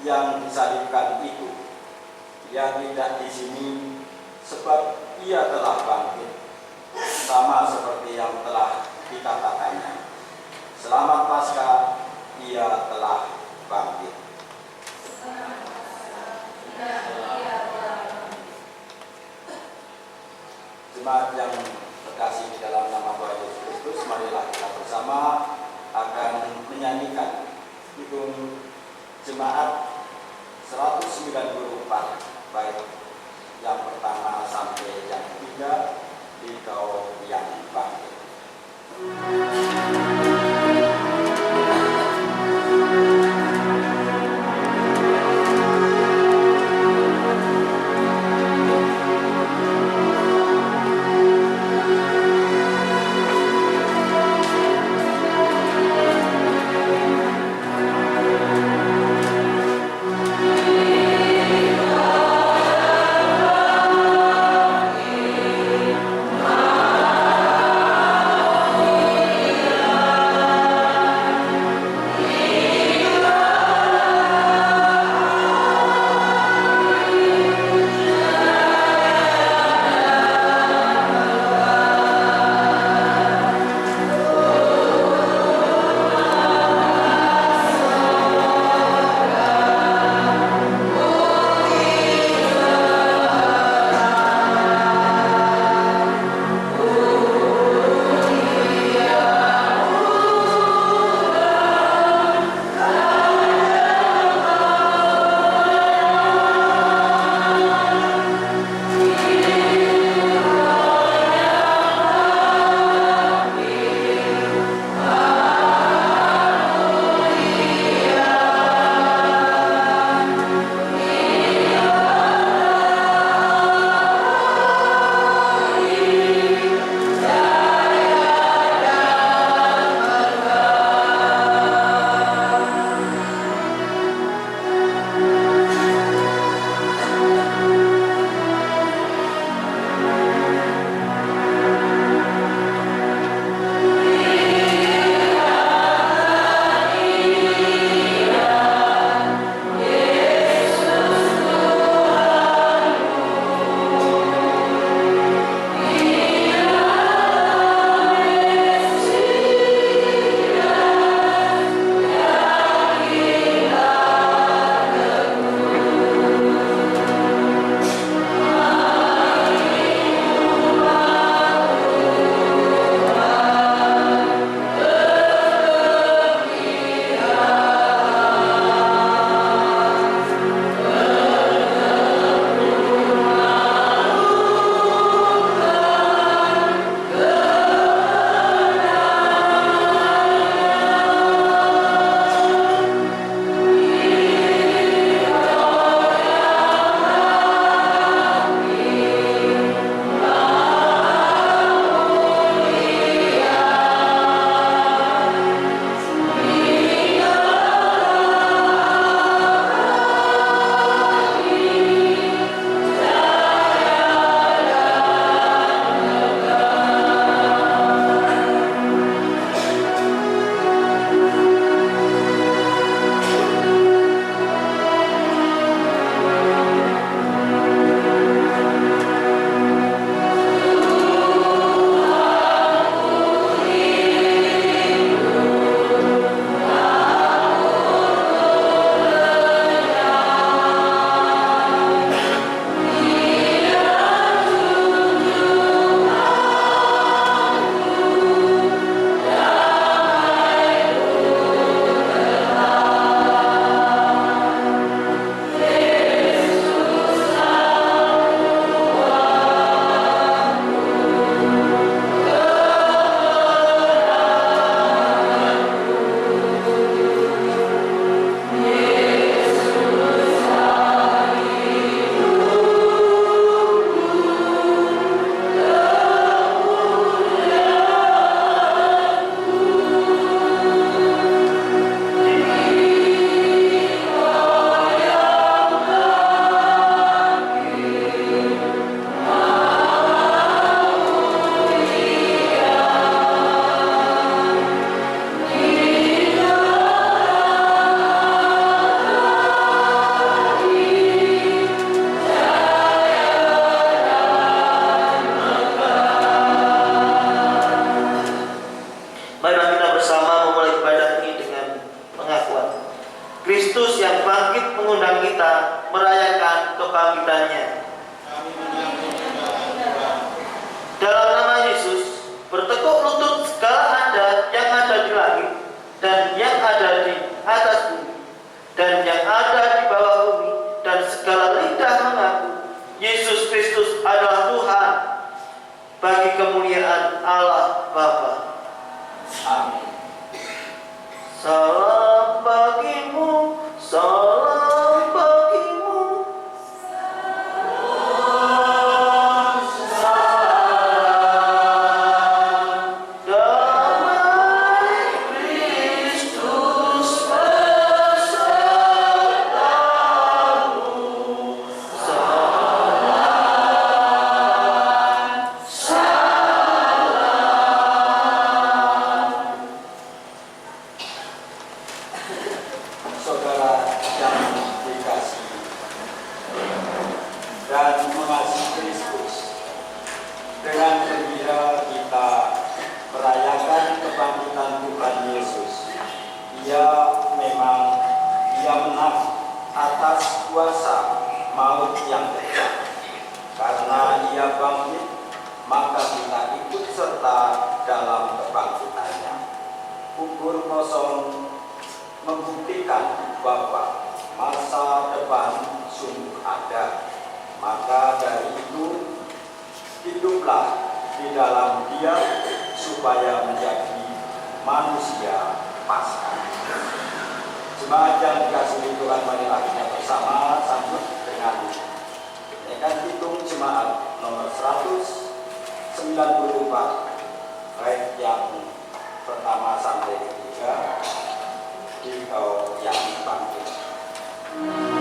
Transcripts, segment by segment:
yang disalibkan itu. Ia tidak di sini sebab ia telah bangkit, sama seperti yang telah dikatakannya. Selamat Paskah, ia telah bangkit. Jemaat yang terkasih di dalam nama Tuhan Yesus Kristus, marilah kita bersama akan menyanyikan himne Jemaat 194 baik yang pertama sampai yang ketiga, Engkau yang bangkit. Yeah. mengundang kita merayakan kebangkitannya. Dalam nama Yesus, bertekuk lutut segala Anda yang ada di langit dan yang ada di atas bumi dan yang ada di bawah bumi, dan segala lidah mengaku Yesus Kristus adalah Tuhan, bagi kemuliaan Allah Bapa. Amin. Salam bagimu, salam bagimu. Saudara yang dikasihi dan mengasihi Kristus, dengan gembira kita merayakan kebangkitan Tuhan Yesus. Dia menang atas kuasa maut yang kejam. Karena Ia bangkit, maka kita ikut serta dalam kebangkitannya. Kubur kosong membuktikan bahwa masa depan sungguh ada. Maka dari itu, hiduplah di dalam Dia supaya menjadi manusia Paskah. Jemaat yang dikasihi Tuhan, marilah kita bersama sambut dengan menaikkan hitung jemaat nomor 194 bait yang pertama sampai ketiga. Engkau yang bangkit. Yeah.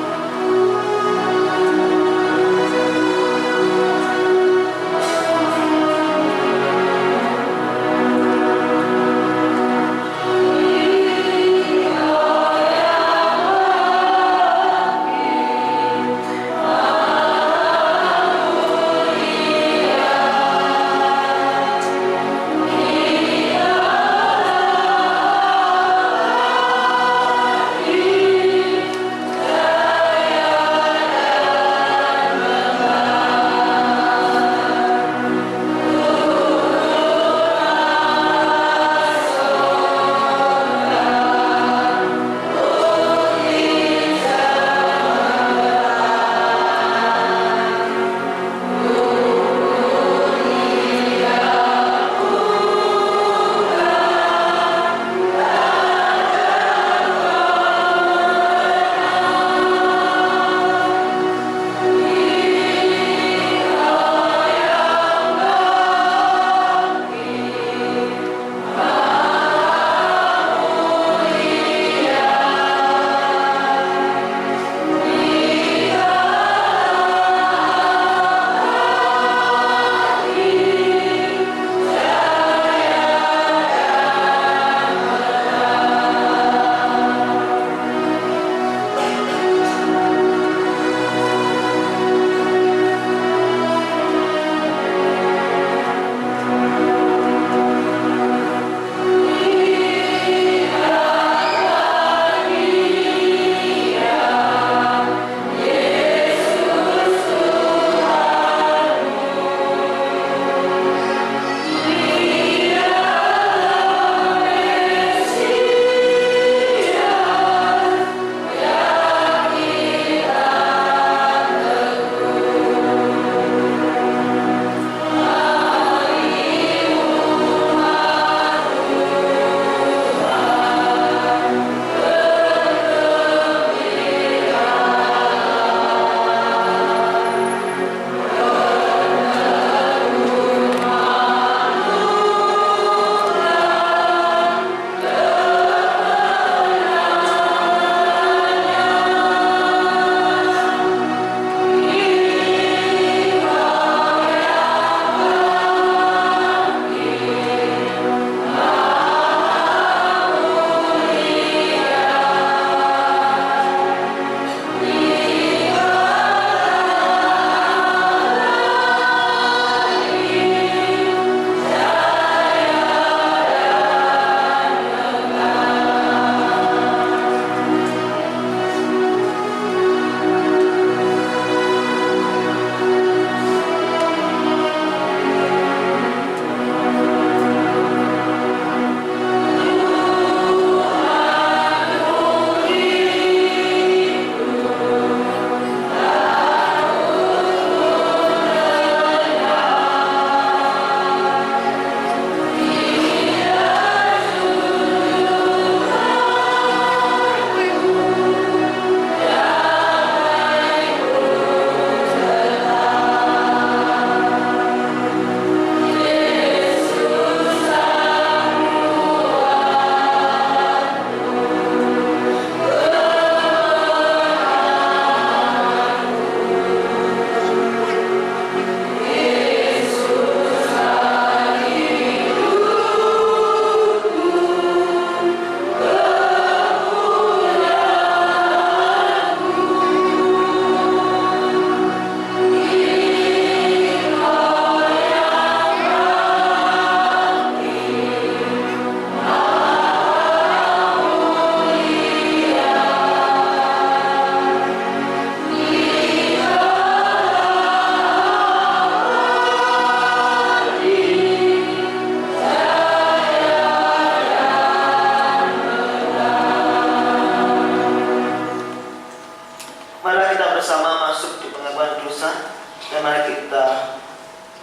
Mari kita bersama masuk di pengakuan dosa, dan mari kita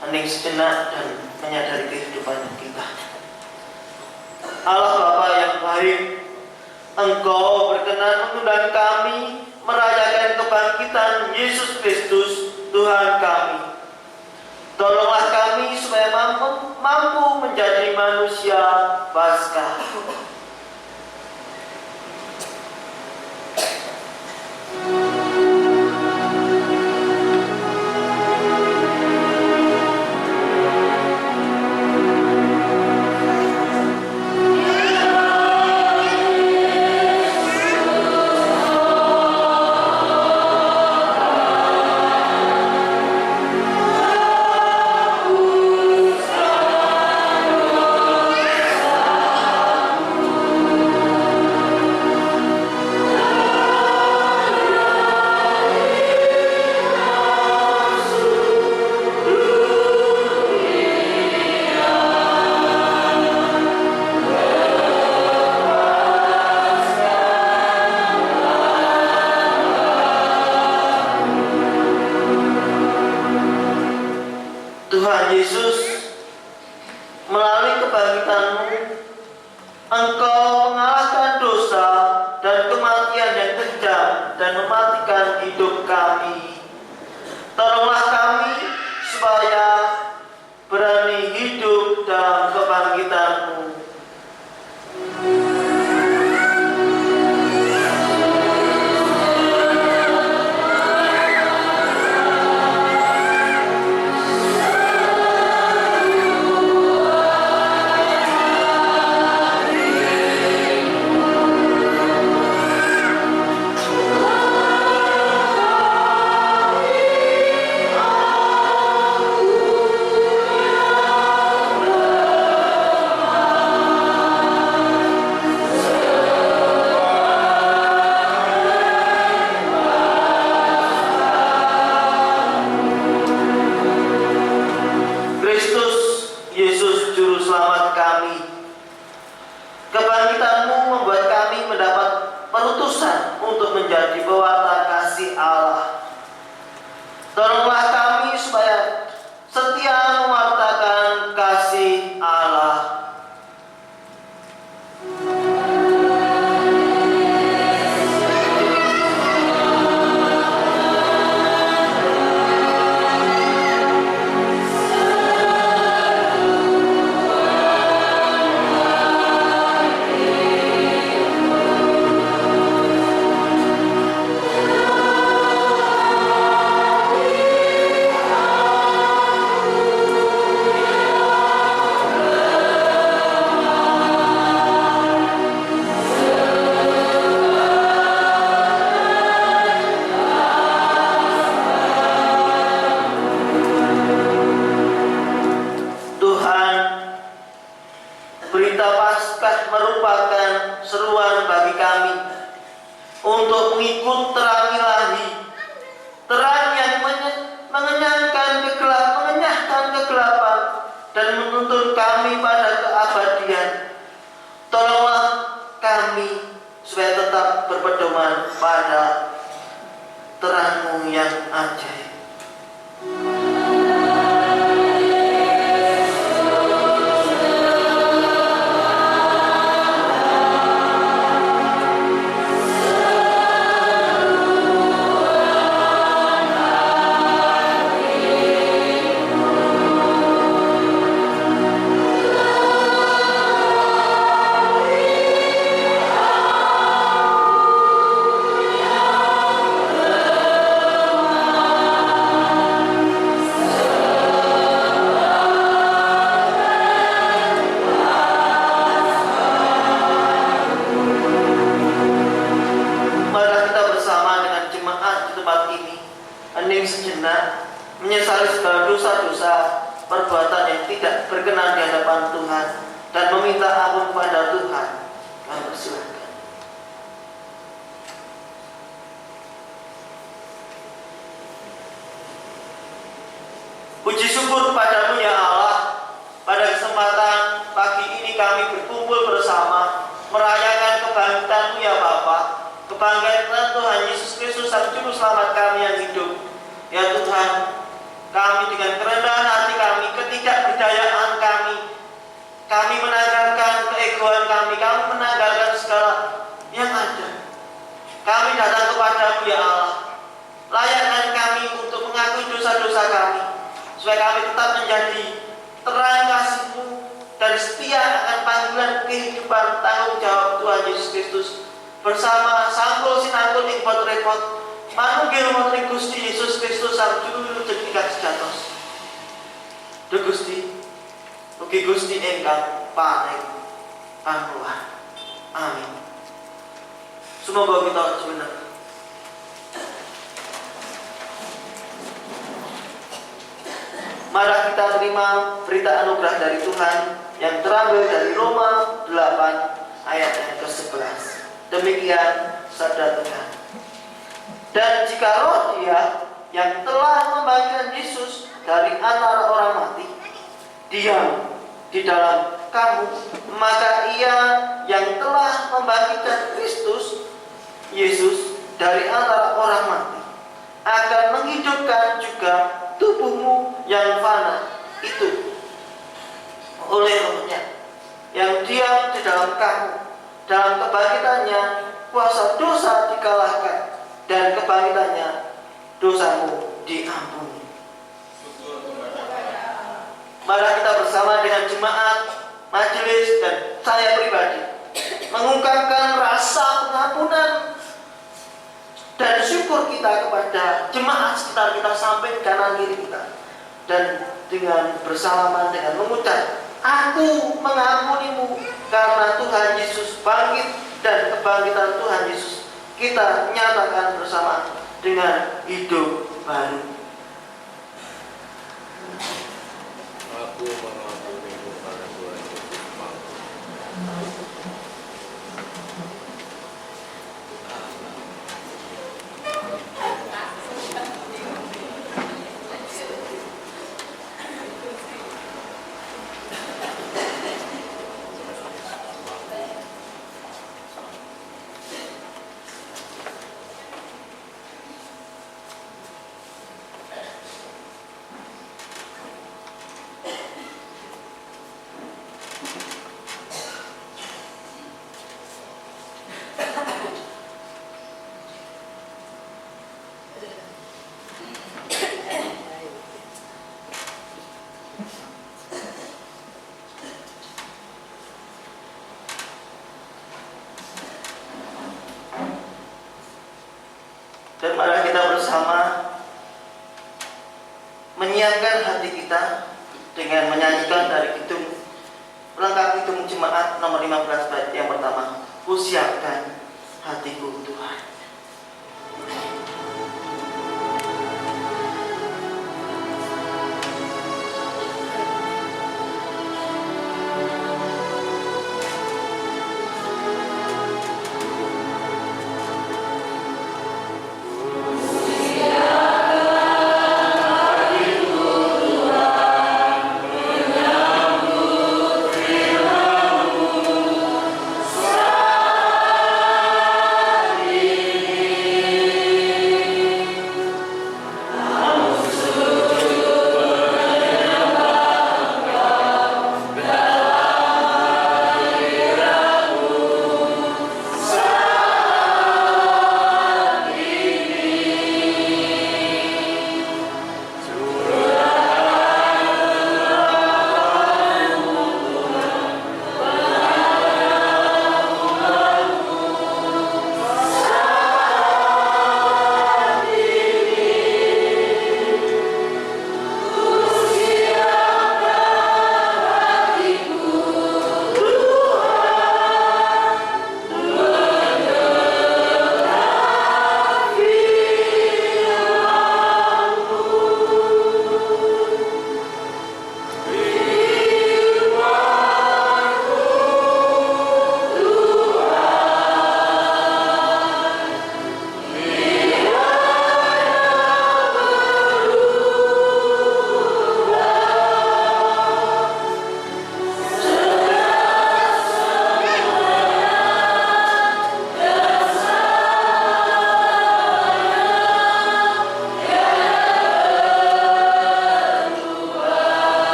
hening sejenak dan menyadari kehidupan kita. Allah Bapa yang baik, Engkau berkenan mengundang kami merayakan kebangkitan Yesus Kristus, Tuhan kami. Tolonglah kami supaya mampu menjadi manusia Paskah. Tuhan Yesus, melalui kebangkitan-Mu, Engkau mengalahkan dosa dan kematian yang kejam dan mematikan hidup kami. Tolonglah kami supaya berani hidup dalam kebangkitan-Mu. Kebangkitan-Mu membuat kami mendapat perutusan untuk menjadi pewarta kasih Allah. Tolonglah kami supaya setia mewartakan kasih Allah. Berita Paskah merupakan seruan bagi kami untuk mengikut terang ilahi, terang yang mengenyahkan kegelapan dan menuntun kami pada keabadian. Tolonglah kami supaya tetap berpedoman pada terang-Mu yang ajaib. Hening sejenak, menyesali segala dosa-dosa perbuatan yang tidak berkenan di hadapan Tuhan dan meminta ampun kepada Tuhan. Kami persilakan. Puji syukur padamu ya Allah, pada kesempatan pagi ini kami berkumpul bersama merayakan kebangkitan-Mu ya Bapa, kebangkitan Tuhan Yesus Kristus Sang Juru Selamat kami yang hidup. Ya Tuhan, kami dengan kerendahan hati kami, ketidakberdayaan kami menanggalkan keegoan kami menanggalkan segala yang ada. Kami datang kepadamu ya Allah. Layakkan kami untuk mengakui dosa-dosa kami, supaya kami tetap menjadi terang kasih-Mu dan setia akan panggilan kehidupan tanggung jawab Tuhan Yesus Kristus bersama sangkul sinangkul ing repot manunggil wonten Gusti Yesus Kristus Sang Juru Jendika sejatos. Duh Gusti, ugi Gusti ingkang paring panuwun. Amin. Semoga kita benar. Mari kita terima berita anugerah dari Tuhan yang terambil dari Roma 8 ayat yang ke-11. Demikian sabda Tuhan. Dan jika roh Dia yang telah membangkitkan Yesus dari antara orang mati diam di dalam kamu, maka Ia yang telah membangkitkan Kristus Yesus dari antara orang mati akan menghidupkan juga tubuhmu yang fana itu oleh Roh-Nya yang diam di dalam kamu. Dalam kebangkitannya kuasa dosa dikalahkan, dan kebangkitannya dosamu diampuni. Mari kita bersama dengan jemaat, majelis, dan saya pribadi mengungkapkan rasa pengampunan dan syukur kita kepada jemaat sekitar kita sampai kanan kiri kita, dan dengan bersalaman dengan mengucap, aku mengampunimu karena Tuhan Yesus bangkit, dan kebangkitan Tuhan Yesus kita nyatakan bersama dengan hidup baru. Aku mengampunimu karena Tuhan Yesus bangkit. Dan mari kita bersama menyiapkan hati kita dengan menyanyikan dari kidung pelengkap kidung jemaat nomor 15 bait yang pertama, ku siapkan hatiku Tuhan. Amin.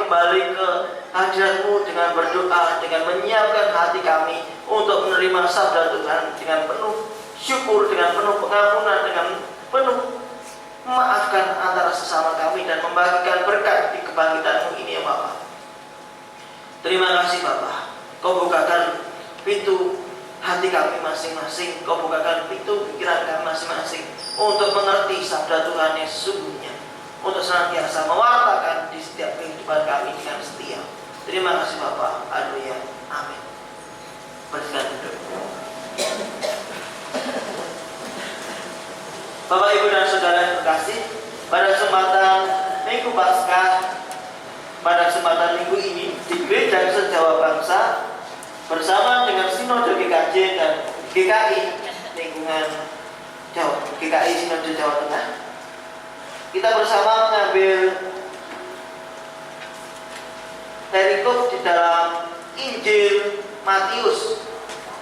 kembali ke hadirat-Mu dengan berdoa, dengan menyiapkan hati kami untuk menerima sabda Tuhan dengan penuh syukur, dengan penuh pengampunan, dengan penuh memaafkan antara sesama kami dan membagikan berkat di kebangkitan-Mu ini ya Bapa. Terima kasih Bapa. Kau bukakan pintu hati kami masing-masing, Kau bukakan pintu pikiran kami masing-masing untuk mengerti sabda Tuhan yang sesungguhnya, untuk senantiasa mewartakan di setiap kehidupan kami dengan setia. Terima kasih Bapa. Haleluya. Amin. Bersilakan duduk. Bapak, Ibu, dan Saudara yang terkasih, pada kesempatan Minggu Paskah, pada kesempatan minggu ini di Gereja Sejawa Bangsa bersama dengan Sinode GKJ dan GKI lingkungan Jawa, GKI Sinode Jawa Tengah, kita bersama mengambil perikop di dalam Injil Matius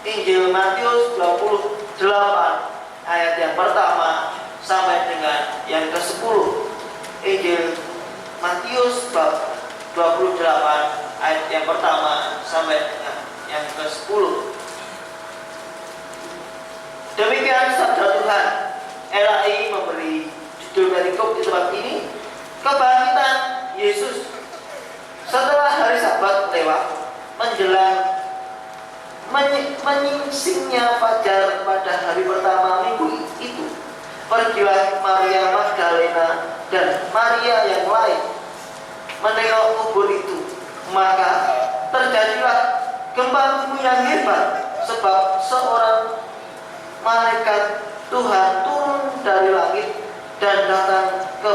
28 ayat yang pertama sampai dengan yang ke-10. Injil Matius bab 28 ayat yang pertama sampai dengan yang ke-10. Demikian sabda Tuhan. LAI memberi judul perikop di tempat ini, kebangkitan Yesus. Setelah hari Sabat lewat, menjelang menyingsingnya fajar pada hari pertama minggu itu, pergilah Maria Magdalena dan Maria yang lain menengok kubur itu. Maka terjadilah gempa bumi yang hebat, sebab seorang malaikat Tuhan turun dari langit dan datang ke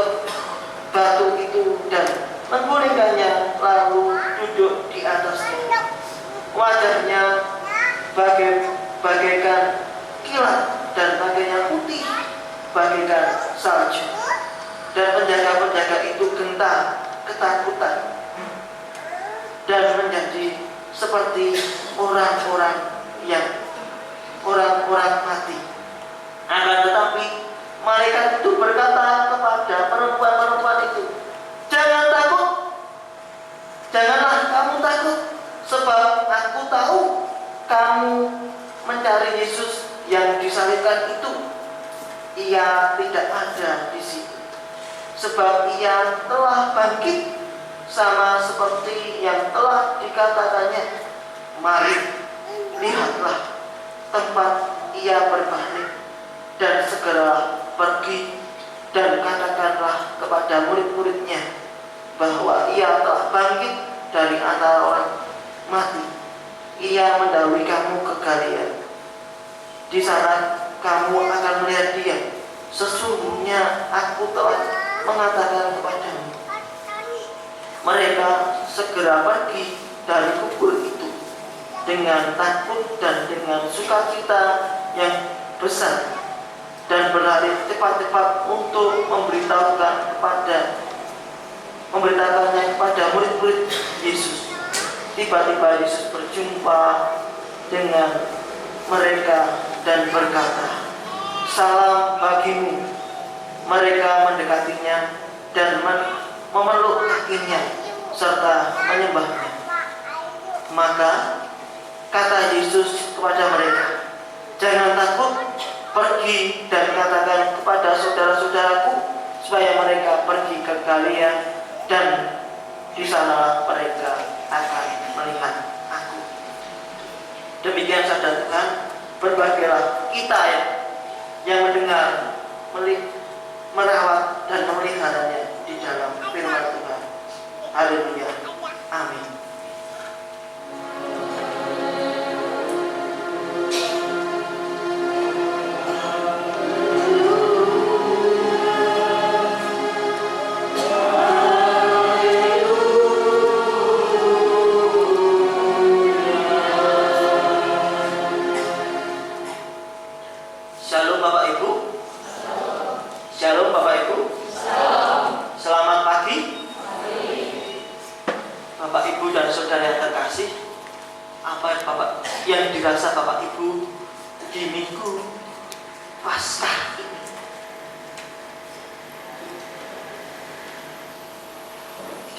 batu itu dan menggulingkannya, lalu duduk di atasnya. Wajahnya bagaikan kilat dan pakaiannya putih bagaikan salju. Dan penjaga-penjaga itu gentar ketakutan dan menjadi seperti orang-orang mati. Akan tetapi malaikat itu berkata kepada perempuan-perempuan itu, "Jangan takut, janganlah kamu takut, sebab aku tahu kamu mencari Yesus yang disalibkan itu. Ia tidak ada di sini, sebab ia telah bangkit sama seperti yang telah dikatakannya. Mari, lihatlah tempat ia berbalik, dan segera pergi dan katakanlah kepada murid-muridnya bahwa ia telah bangkit dari antara orang mati. Ia mendahului kamu ke Galilea. Di sana kamu akan melihat dia. Sesungguhnya aku telah mengatakan kepadamu." Mereka segera pergi dari kubur itu dengan takut dan dengan sukacita yang besar, dan berlari cepat-cepat untuk memberitakannya kepada murid-murid Yesus. Tiba-tiba Yesus berjumpa dengan mereka dan berkata, "Salam bagimu." Mereka mendekatinya dan memeluk kakinya serta menyembahnya. Maka kata Yesus kepada mereka, "Jangan takut, pergi dan katakan kepada saudara-saudaraku supaya mereka pergi ke Galilea, dan di sana mereka akan melihat aku." Demikian sabda Tuhan. Berbahagialah kita yang mendengar, merawat dan memeliharanya di dalam firman Tuhan. Haleluya. Amin. Shalom Bapak Ibu. Shalom Bapak Ibu. Selamat pagi Bapak Ibu dan Saudara yang terkasih. Apa yang dirasa Bapak Ibu di Minggu Paskah ini?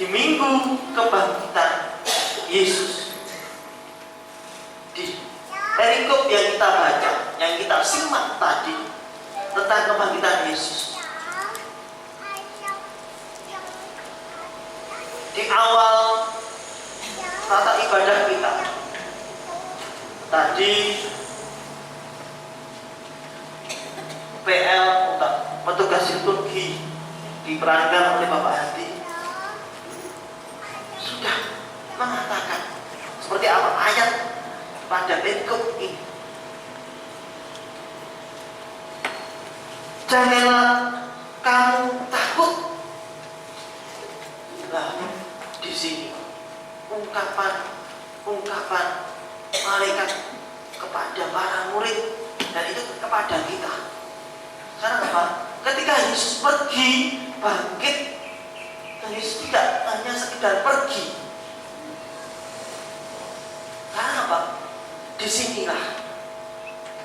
di minggu kebangkitan Yesus. Di perikop yang kita baca, yang kita simak tadi tentang kebangkitan Yesus, di awal tata ibadah kita tadi, PL petugas liturgi diperankan oleh Bapak Hadi sudah mengatakan seperti apa ayat pada perikop ini. Janganlah kamu takut. Nah, di sini ungkapan malaikat kepada para murid, dan itu kepada kita. Karena apa? Ketika Yesus pergi, bangkit, dan Yesus tidak hanya sekedar pergi. Karena apa? Disinilah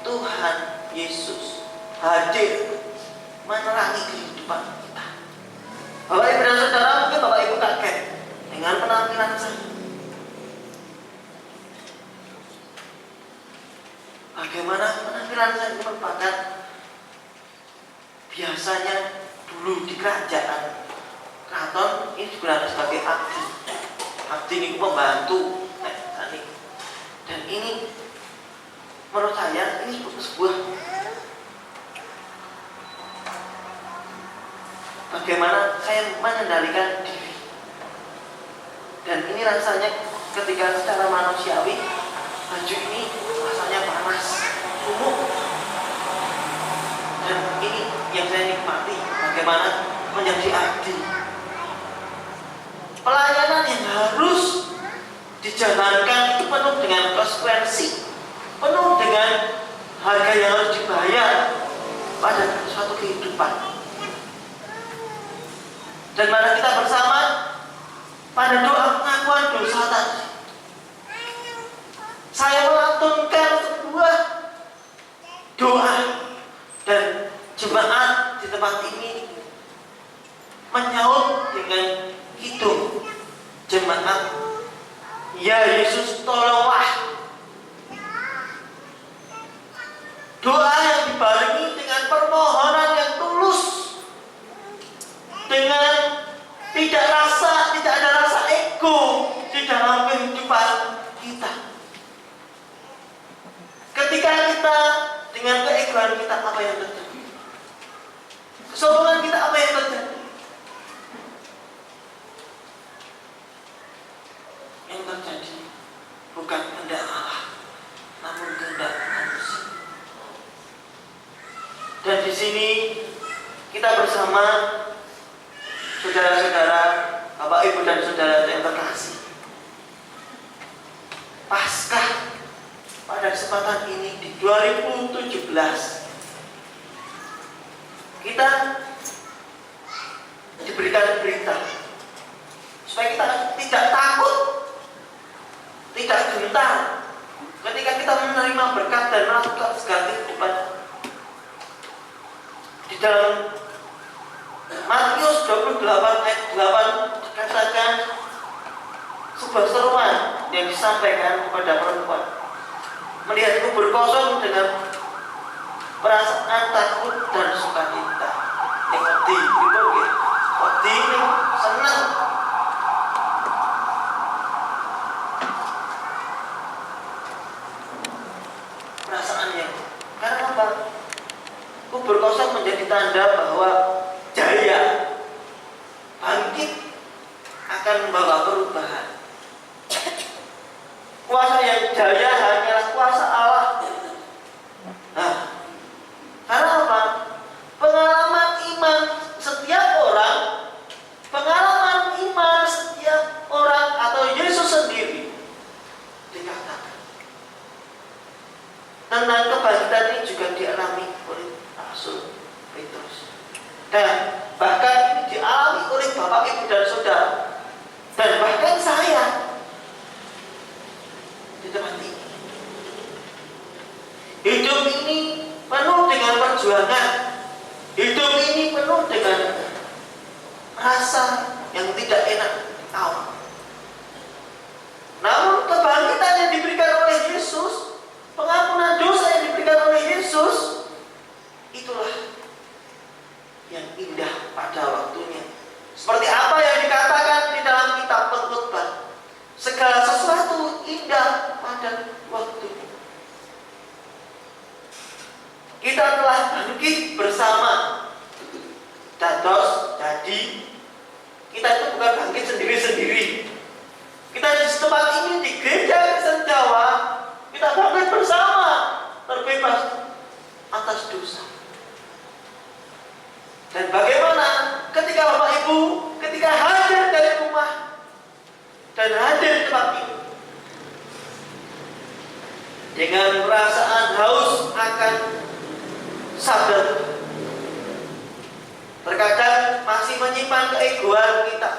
Tuhan Yesus hadir menerangi kehidupan kita. Bapak Ibu dan Saudara, mungkin Bapak Ibu kaget dengan penampilan saya. Bagaimana penampilan saya itu merupakan biasanya dulu di kerajaan keraton ini digunakan sebagai abdi. Abdi ini pembantu. Dan ini menurut saya ini sebuah bagaimana saya mengendalikan diri. Dan ini rasanya ketika secara manusiawi baju ini rasanya panas, sumuk. Dan ini yang saya nikmati, bagaimana menjadi abdi. Pelayanan yang harus dijalankan itu penuh dengan konsekuensi, penuh dengan harga yang harus dibayar pada suatu kehidupan. Dan mari kita bersama pada doa pengakuan dosa tadi, saya melantunkan sebuah doa, dan jemaat di tempat ini menyaut dengan kidung jemaat, ya Yesus tolonglah. Doa yang dibarengi dengan permohonan yang tulus, dengan tidak ada rasa ego di dalam kehidupan kita. Ketika kita dengan keegoan kita, apa yang terjadi? Kesombongan kita, apa yang terjadi? Yang terjadi bukan kehendak Allah, namun kehendak manusia. Dan di sini kita bersama saudara-saudara, Bapak Ibu dan saudara yang terkasih, Paskah pada kesempatan ini di 2017 kita diberikan berita supaya kita tidak takut, tidak gentar ketika kita menerima berkat dan melakukan segala kehidupan. Di dalam Matius 28 ayat 8 dikatakan sebuah seruan yang disampaikan kepada perempuan melihat kubur kosong dengan perasaan takut dan sukacita. Yang wedi, wedi ini senang. Perasaannya, karena apa? Kubur kosong menjadi tanda bahwa jaya bangkit akan membawa perubahan. Kuasa yang jaya hanyalah kuasa Allah. Nah, karena apa? Pengalaman iman setiap orang atau Yesus sendiri dikatakan tentang kebangkitan ini juga dialami oleh Rasul Petrus, dan bahkan ini dialami oleh Bapak Ibu dan Saudara, dan bahkan saya di tempat ini. Hidup ini penuh dengan perjuangan, hidup ini penuh dengan rasa yang tidak enak, awal. Namun kebangkitan yang diberikan oleh Yesus, pengampunan dosa yang diberikan oleh Yesus, itulah yang indah pada waktunya. Seperti apa yang dikatakan di dalam kitab Pengkhotbah, segala sesuatu indah pada waktunya. Kita telah bangkit bersama. Dados, jadi kita itu bukan bangkit sendiri-sendiri. Kita di tempat ini di gereja Kristen Jawa, kita bangkit bersama, terbebas atas dosa. Dan bagaimana ketika Bapak Ibu, ketika hadir dari rumah dan hadir di tempat ini, dengan perasaan haus akan sabda, terkadang masih menyimpan keegoan kita.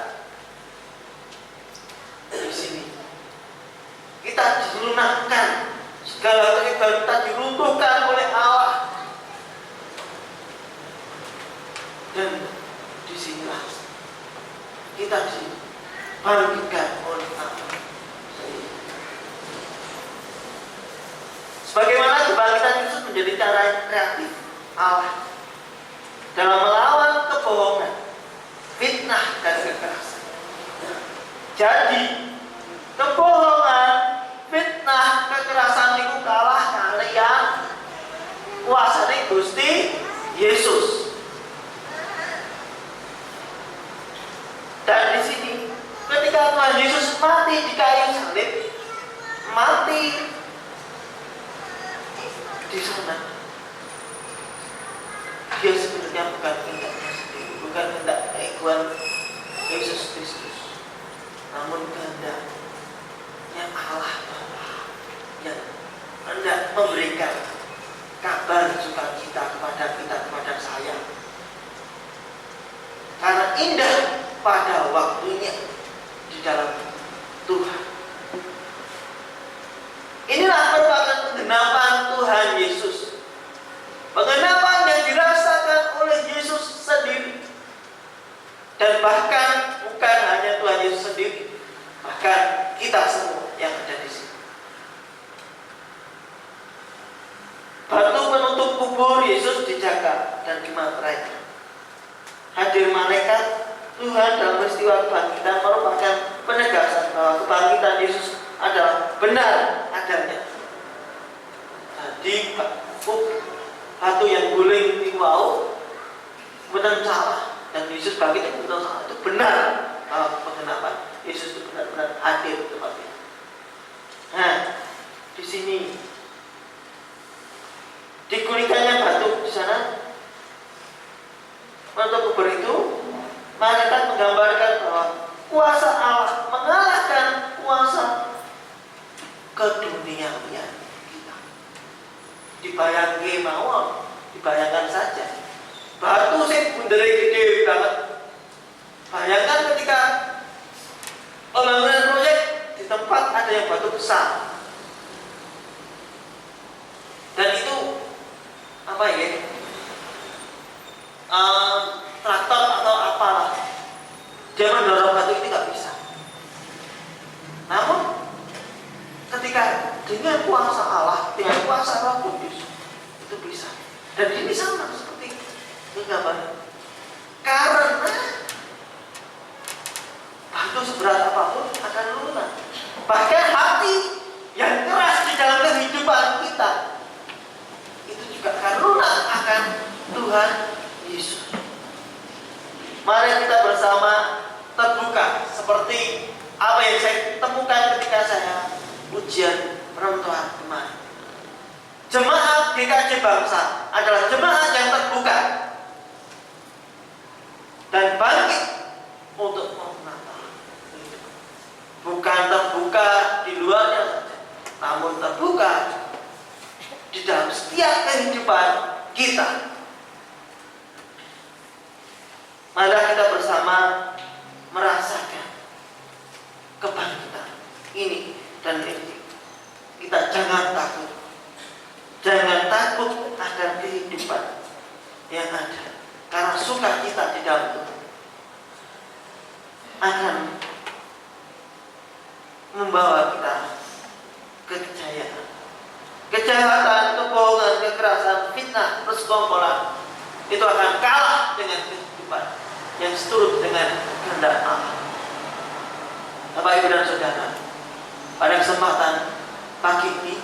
Di sini kita dilunakkan, segala keegoan kita diruntuhkan oleh Allah. Dan disinilah kita dibangkitkan oleh Allah. Sebagaimana kebangkitan itu menjadi cara kreatif Allah dalam melawan kebohongan, fitnah, dan kekerasan. Jadi kebohongan, fitnah, kekerasan itu kalah kalian kuasane Gusti Yesus. Dan di sini ketika Tuhan Yesus mati di kayu salib, mati di sana, dia sebenarnya bukan kehendaknya sendiri, bukan kehendak keegoan Yesus Kristus, namun kehendaknya Allah Bapa yang hendak memberikan kabar sukacita kepada kita, kepada saya, karena indah pada waktunya di dalam Tuhan. Inilah merupakan penggenapan Tuhan Yesus, penggenapan yang dirasakan oleh Yesus sendiri. Dan bahkan bukan hanya Tuhan Yesus sendiri, bahkan kita semua yang ada di sini. Batu penutup kubur Yesus dijaga dan dimateraikan. Hadir malaikat Tuhan dalam peristiwa kebangkitan merupakan penegasan bahwa kebangkitan Yesus adalah benar adanya. Jadi batu yang guling di wau benar salah, dan Yesus bangkit itu benar salah, itu benar bahwa penggenapan Yesus itu benar-benar hadir di tempat ini. Nah, di sini digulingkannya batu di sana untuk kubur itu, malaikat menggambarkan bahwa kuasa Allah mengalahkan kuasa keduniawian kita. Dibayangkan mawon, dibayangkan saja. Batu sing bundere gede banget. Bayangkan ketika pembangunan proyek di tempat ada yang batu besar. Dan itu apa ya? Traktor atau apalah, dia mendorong batu itu nggak bisa. Namun ketika dengan kuasa Allah, dengan kuasa Roh Kudus, itu bisa. Dan ini sama seperti gambar. Karena batu seberat apapun akan lunak. Bahkan hati yang keras di dalam kehidupan kita itu juga akan lunak akan Tuhan Yesus. Mari kita bersama terbuka seperti apa yang saya temukan ketika saya ujian perempuan kemarin. Jemaat GKJ Bangsa adalah jemaat yang terbuka dan bangkit untuk menata. Bukan terbuka di luarnya saja, namun terbuka di dalam setiap kehidupan kita. Mari kita bersama merasakan kebangkitan ini dan ini. Kita jangan takut. Jangan takut akan kehidupan yang ada. Karena sukacita di dalam Tuhan akan membawa kita ke kejayaan. Kejahatan, kebohongan, kekerasan, fitnah, persekongkolan itu akan kalah dengan kehidupan yang seturut dengan kehendak Allah. Bapak, Ibu, dan Saudara, pada kesempatan pagi ini,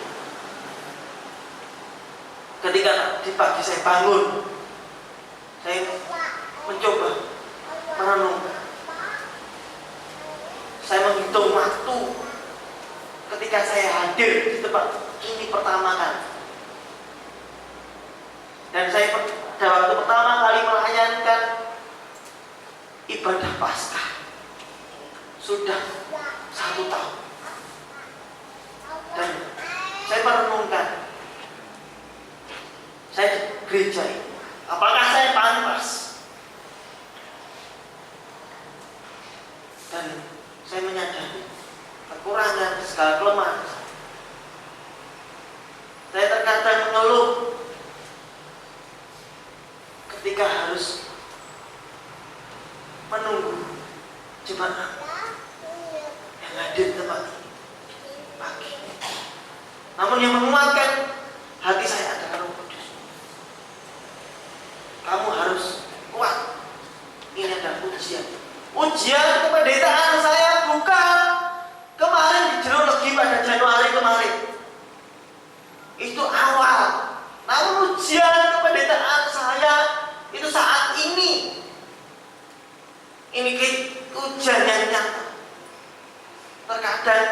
ketika di pagi saya bangun, saya mencoba merenungkan. Saya menghitung waktu ketika saya hadir di tempat ini pertama kali. Dan saya pada waktu pertama kali melayankan ibadah Paskah sudah 1 tahun. Dan saya merenungkan, saya di gereja ini, apakah saya pantas? Dan saya menyadari kekurangan, segala kelemahan. Saya terkadang mengeluh ketika harus menunggu jemaat yang hadir di tempat ini pagi. Namun yang menguatkan hati saya adalah Roh Kudus. Kamu harus kuat. Ini adalah ujian. Ujian kependetaan saya bukan kemarin di Jerologi pada Januari kemarin. Itu awal. Namun ujian kependetaan saya itu saat ini. Ini ujian yang nyata. Terkadang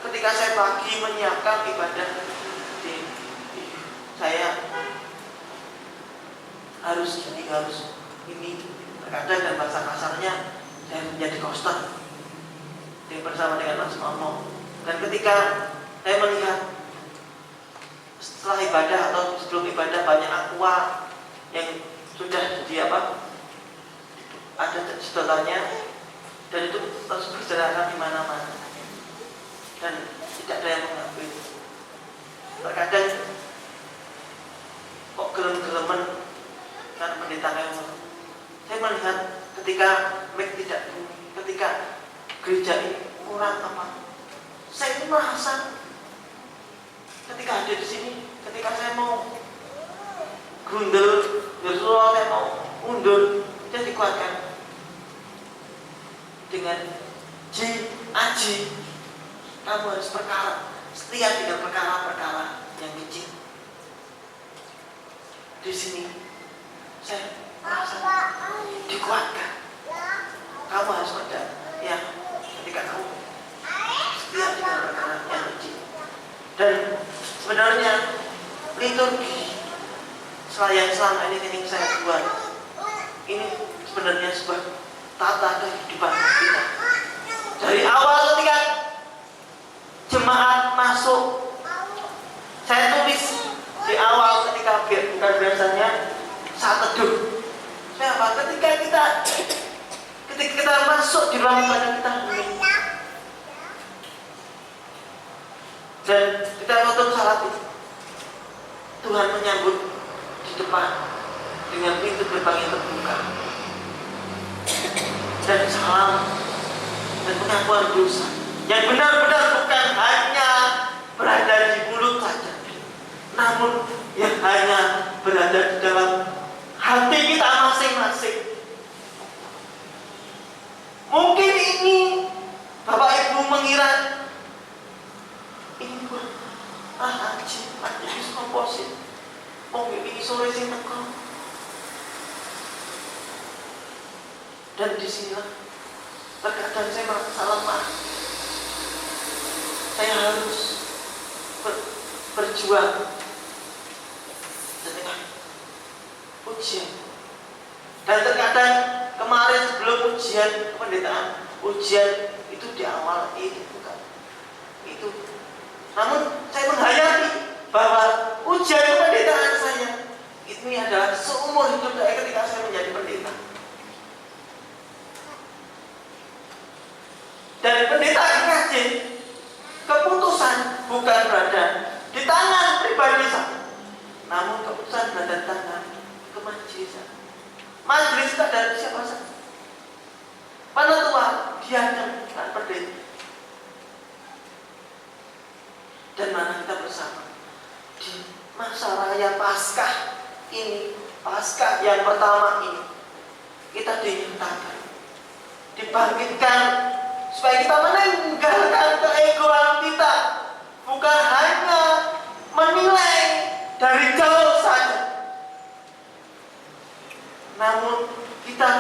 ketika saya pagi menyiapkan ibadah saya harus ini. Terkadang dan bahasa kasarnya saya menjadi koster bersama dengan Mas Momo. Dan ketika saya melihat setelah ibadah atau sebelum ibadah banyak aqua yang sudah ada sedotannya, dan itu terus berserakan di mana-mana dan tidak ada yang mengambil. Terkadang kok gelem-gelemen karena pendeta yang saya melihat ketika gereja ini kurang apa. Saya merasa ketika ada di sini, ketika saya mau grundel, saya mau undur, saya dikuatkan dengan Aji, kamu harus setia dengan perkara-perkara yang kecil. Di sini saya merasa dikuatkan. Kamu harus ada yang ketika kamu setia dengan perkara yang kecil. Dan sebenarnya liturgi yang selama ini saya buat, ini sebenarnya sebuah tata kehidupan kita. Dari awal ketika jemaat masuk, saya tulis di awal ketika bukan biasanya saat teduh. Ketika kita masuk di ruang ibadah kita hening. Dan kita menutup salat itu, Tuhan menyambut di depan dengan pintu gerbang yang terbuka dan salam dan pengakuan dosa yang benar-benar bukan hanya berada di mulut saja, namun yang hanya berada di dalam hati kita masing-masing. Mungkin ini Bapak Ibu mengira ini Haji Majelis Komposit ini sore sing teko. Dan disinilah terkadang saya merasa lemah. Saya harus berjuang dengan ujian. Dan terkadang kemarin sebelum ujian kependetaan, ujian itu di awal ini bukan itu. Namun saya menghayati bahwa ujian kependetaan saya ini adalah seumur hidup saya ketika saya menjadi pendeta. Dan pendeta dikasih keputusan bukan berada di tangan pribadi saya, namun keputusan berada di tangan kemajelisan. Majelis itu ada siapa saja. Penetua diajarkan pendeta. Dan mari kita bersama di masa raya Paskah ini, Paskah yang pertama ini, kita dinyatakan, dibangkitkan supaya kita meninggalkan keegoan kita, bukan hanya menilai dari jauh saja, namun kita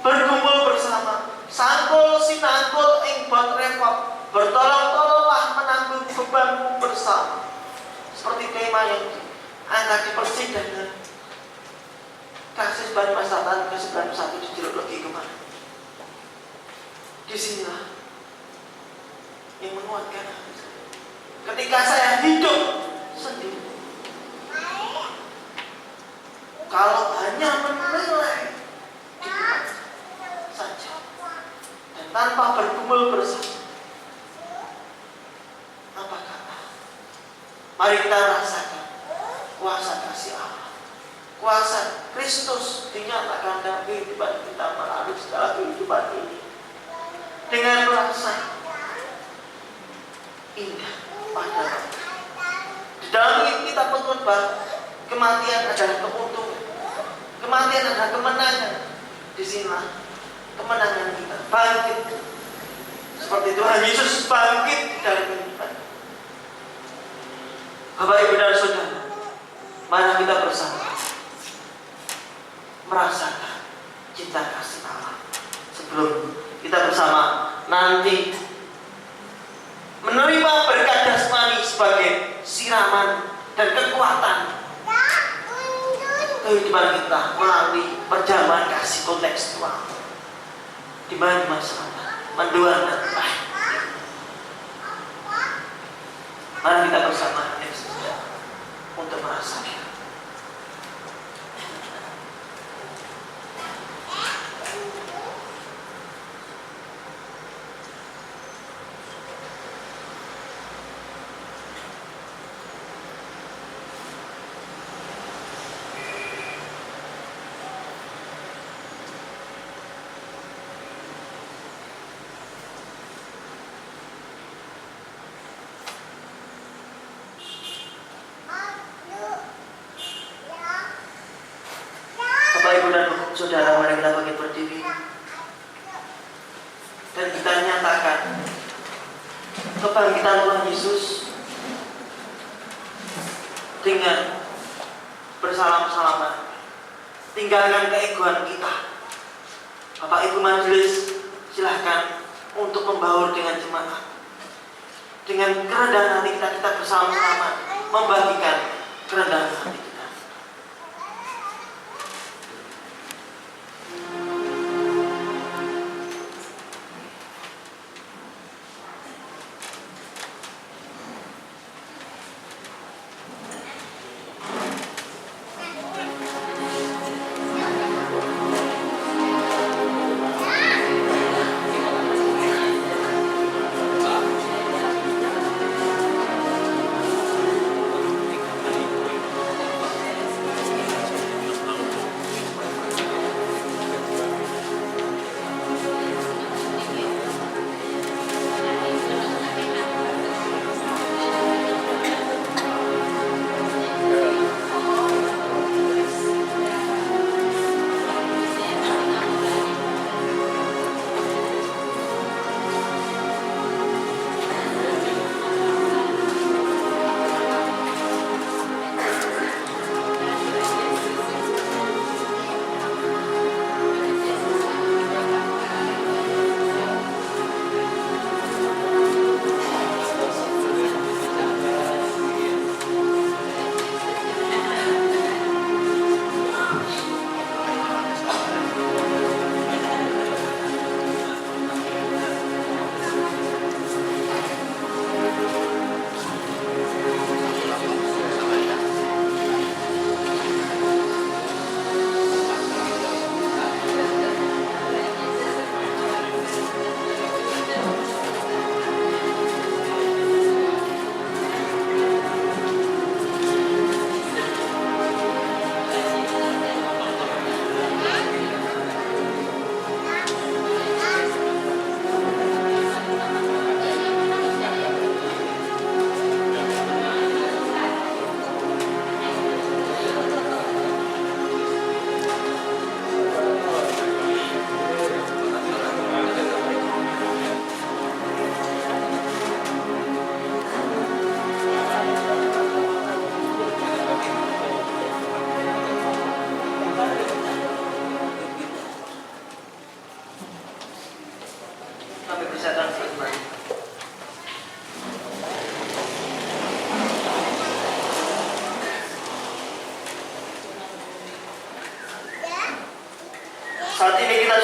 berkumpul bersama, sangkul sinangkul ing bot repot, bertolong-tolonglah menanggung beban bersama. Seperti tema yang angkat di persidangan kasus Bani Masatan ke-91 di Jeruk Legi kemarin. Disinilah yang menguatkan hati saya. Ketika saya hidup sendiri, kalau hanya menilai di depan saja dan tanpa berkumpul bersama, apa kata? Mari kita rasakan kuasa kasih Allah, kuasa Kristus dinyatakan dalam kehidupan kita melalui segala kehidupan ini dengan merasa indah pada di dalam ini kita pengkhotbah kematian adalah keuntungan, kematian adalah kemenangan. Disinilah kemenangan kita bangkit seperti Tuhan Yesus bangkit dari kehidupan. Bapak, Ibu, dan Saudara, mari kita bersama merasakan cinta kasih Allah sebelum kita bersama nanti menerima berkat jasmani sebagai siraman dan kekuatan kehidupan kita melalui perjamuan kasih kontekstual di mana masalah mendoan dan baik. Mari kita bersama untuk merasakan. Saudara, mari kita bangkit berdiri dan kita nyatakan kebangkitan Tuhan Yesus dengan bersalam-salaman. Tinggalkan keegoan kita. Bapak Ibu majelis, silahkan untuk membaur dengan jemaat. Dengan kerendahan hati kita bersama-sama membagikan kerendahan hati kita.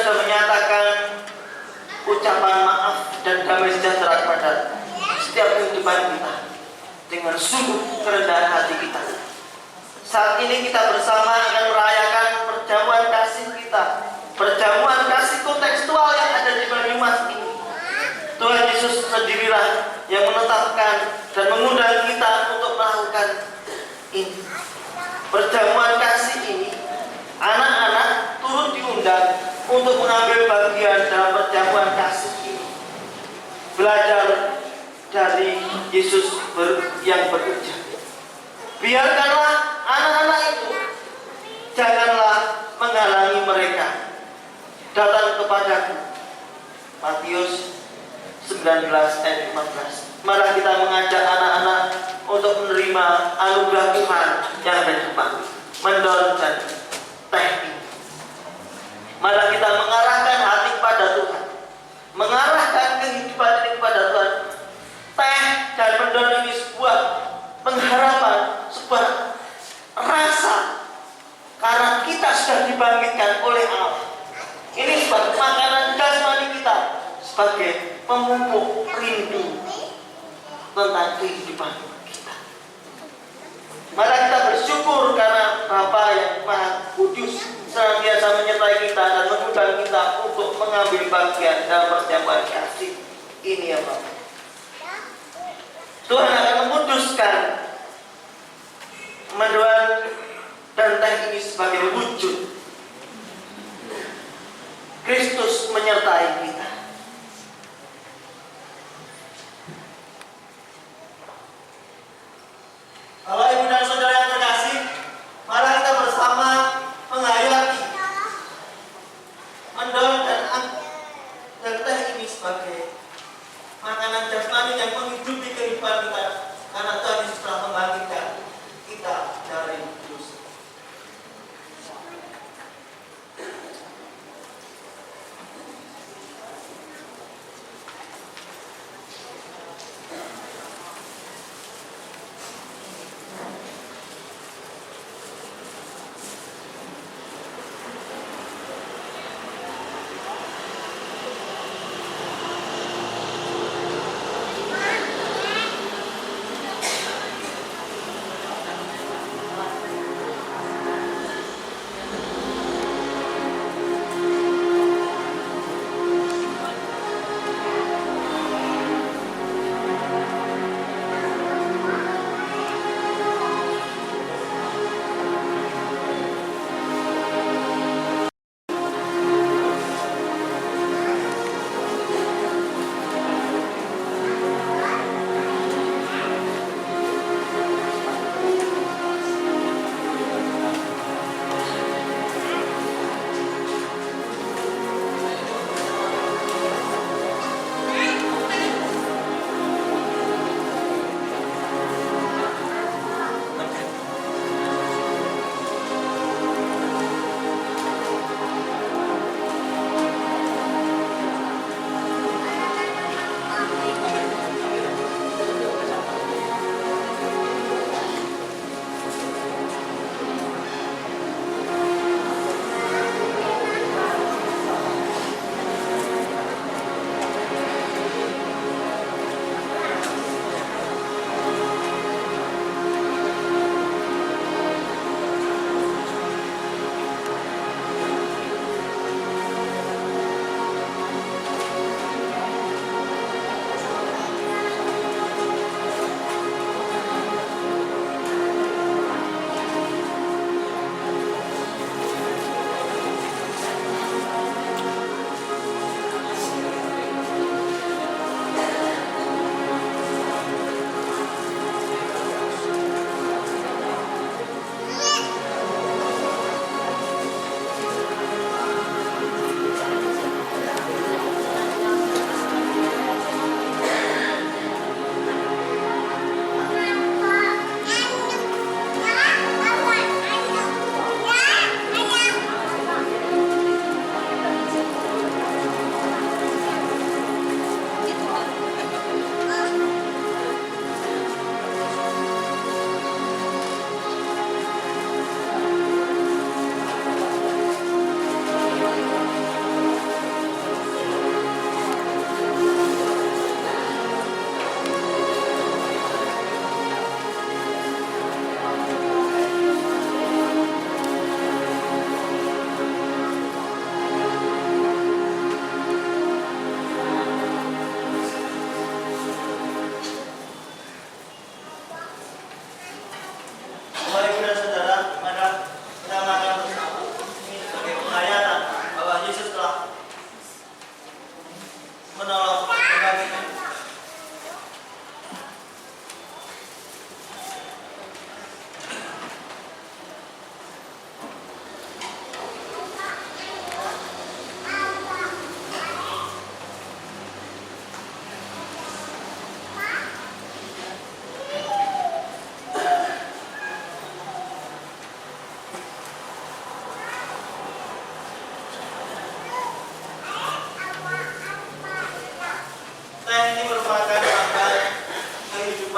sudah menyatakan ucapan maaf dan damai sejahtera kepada setiap kehidupan kita dengan sungguh kerendahan hati kita. Saat ini kita bersama akan merayakan perjamuan kasih kita, perjamuan kasih kontekstual yang ada di Banyumas ini. Tuhan Yesus sendirilah yang menetapkan dan mengundang kita untuk melakukan ini. Perjamuan kasih ini, anak-anak turut diundang untuk mengambil bagian dalam perjamuan kasih ini. Belajar dari Yesus yang berujar. Biarkanlah anak-anak itu, janganlah menghalangi mereka datang kepadaku. Matius 19 ayat 14. Mari kita mengajak anak-anak untuk menerima anugerah Tuhan yang ada di depan, mendon dan teh ini. Mari kita mengarahkan hati kepada Tuhan, mengarahkan kehidupan ini kepada Tuhan. Teh dan mendon ini sebuah pengharapan, sebuah rasa karena kita sudah dibangkitkan oleh Allah. Ini sebagai makanan jasmani kita, sebagai pemupuk rindu tentang kehidupan kita. Mari kita bersyukur karena Bapa yang Maha Kudus senantiasa menyertai kita dan mengundang kita untuk mengambil bagian dalam perjamuan kasih ini ya Bapak. Tuhan akan menguduskan mendoan dan teh ini sebagai wujud Kristus menyertai kita. Bapak, Ibu dan Saudara yang terkasih, mari kita bersama menghayati mendon dan teh ini sebagai makanan jasmani yang menghidupi kehidupan kita, karena Tuhan Yesus telah membangkitkan kita dari dosa.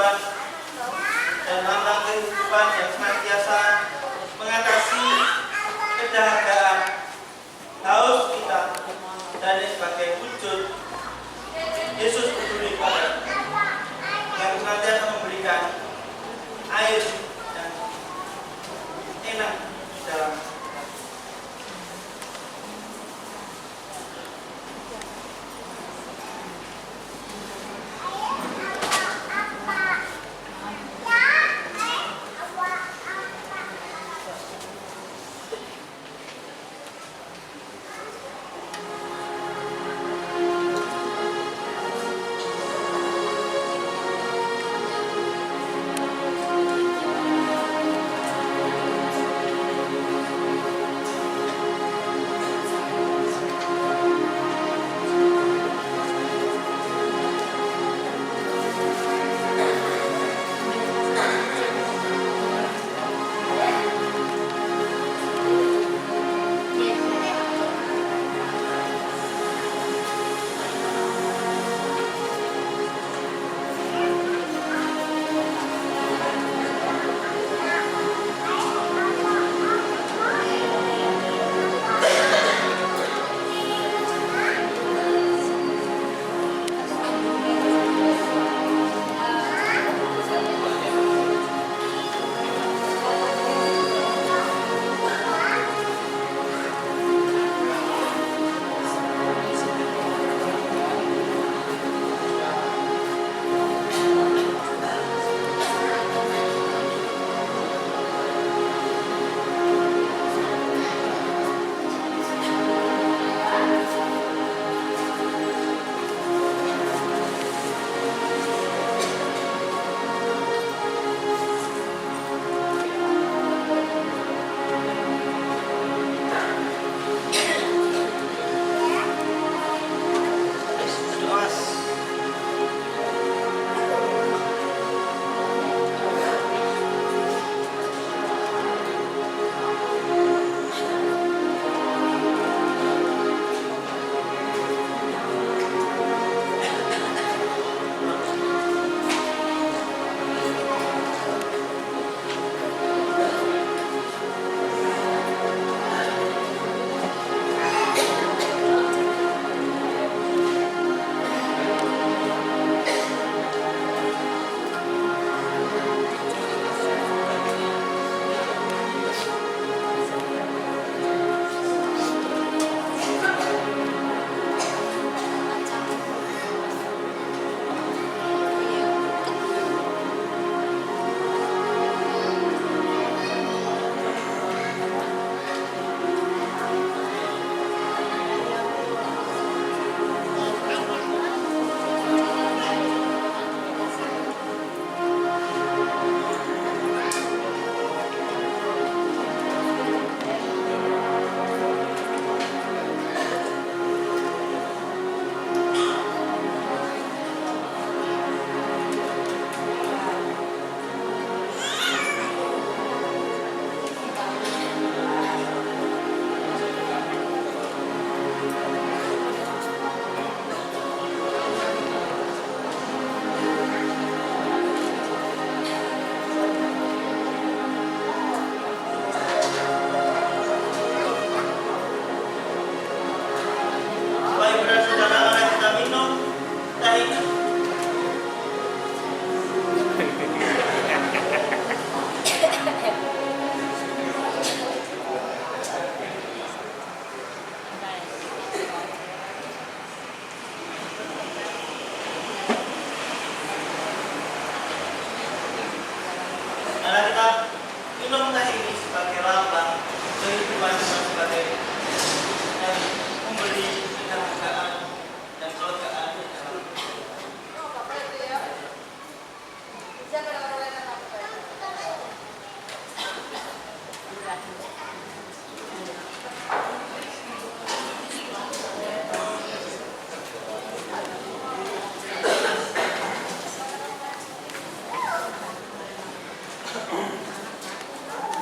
kehidupan dan lambang kehidupan yang senantiasa mengatasi kedahagaan, haus kita, dan sebagai wujud Yesus peduli pada yang senantiasa memberikan air dan enak di dalam.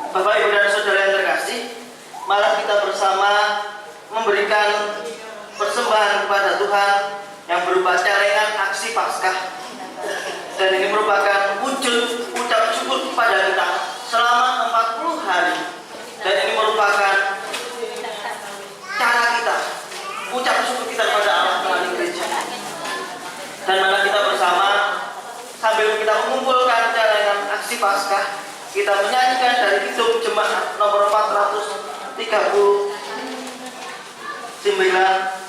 Bapak, Ibu, dan Saudara yang terkasih, malah kita bersama memberikan persembahan kepada Tuhan yang berupa celengan aksi Paskah. Dan ini merupakan mengisi Paskah, kita menyanyikan dari Hidup Jemaat nomor 439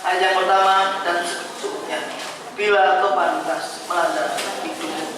ayat yang pertama dan secukupnya. Bila topan lintas melanda hidupmu.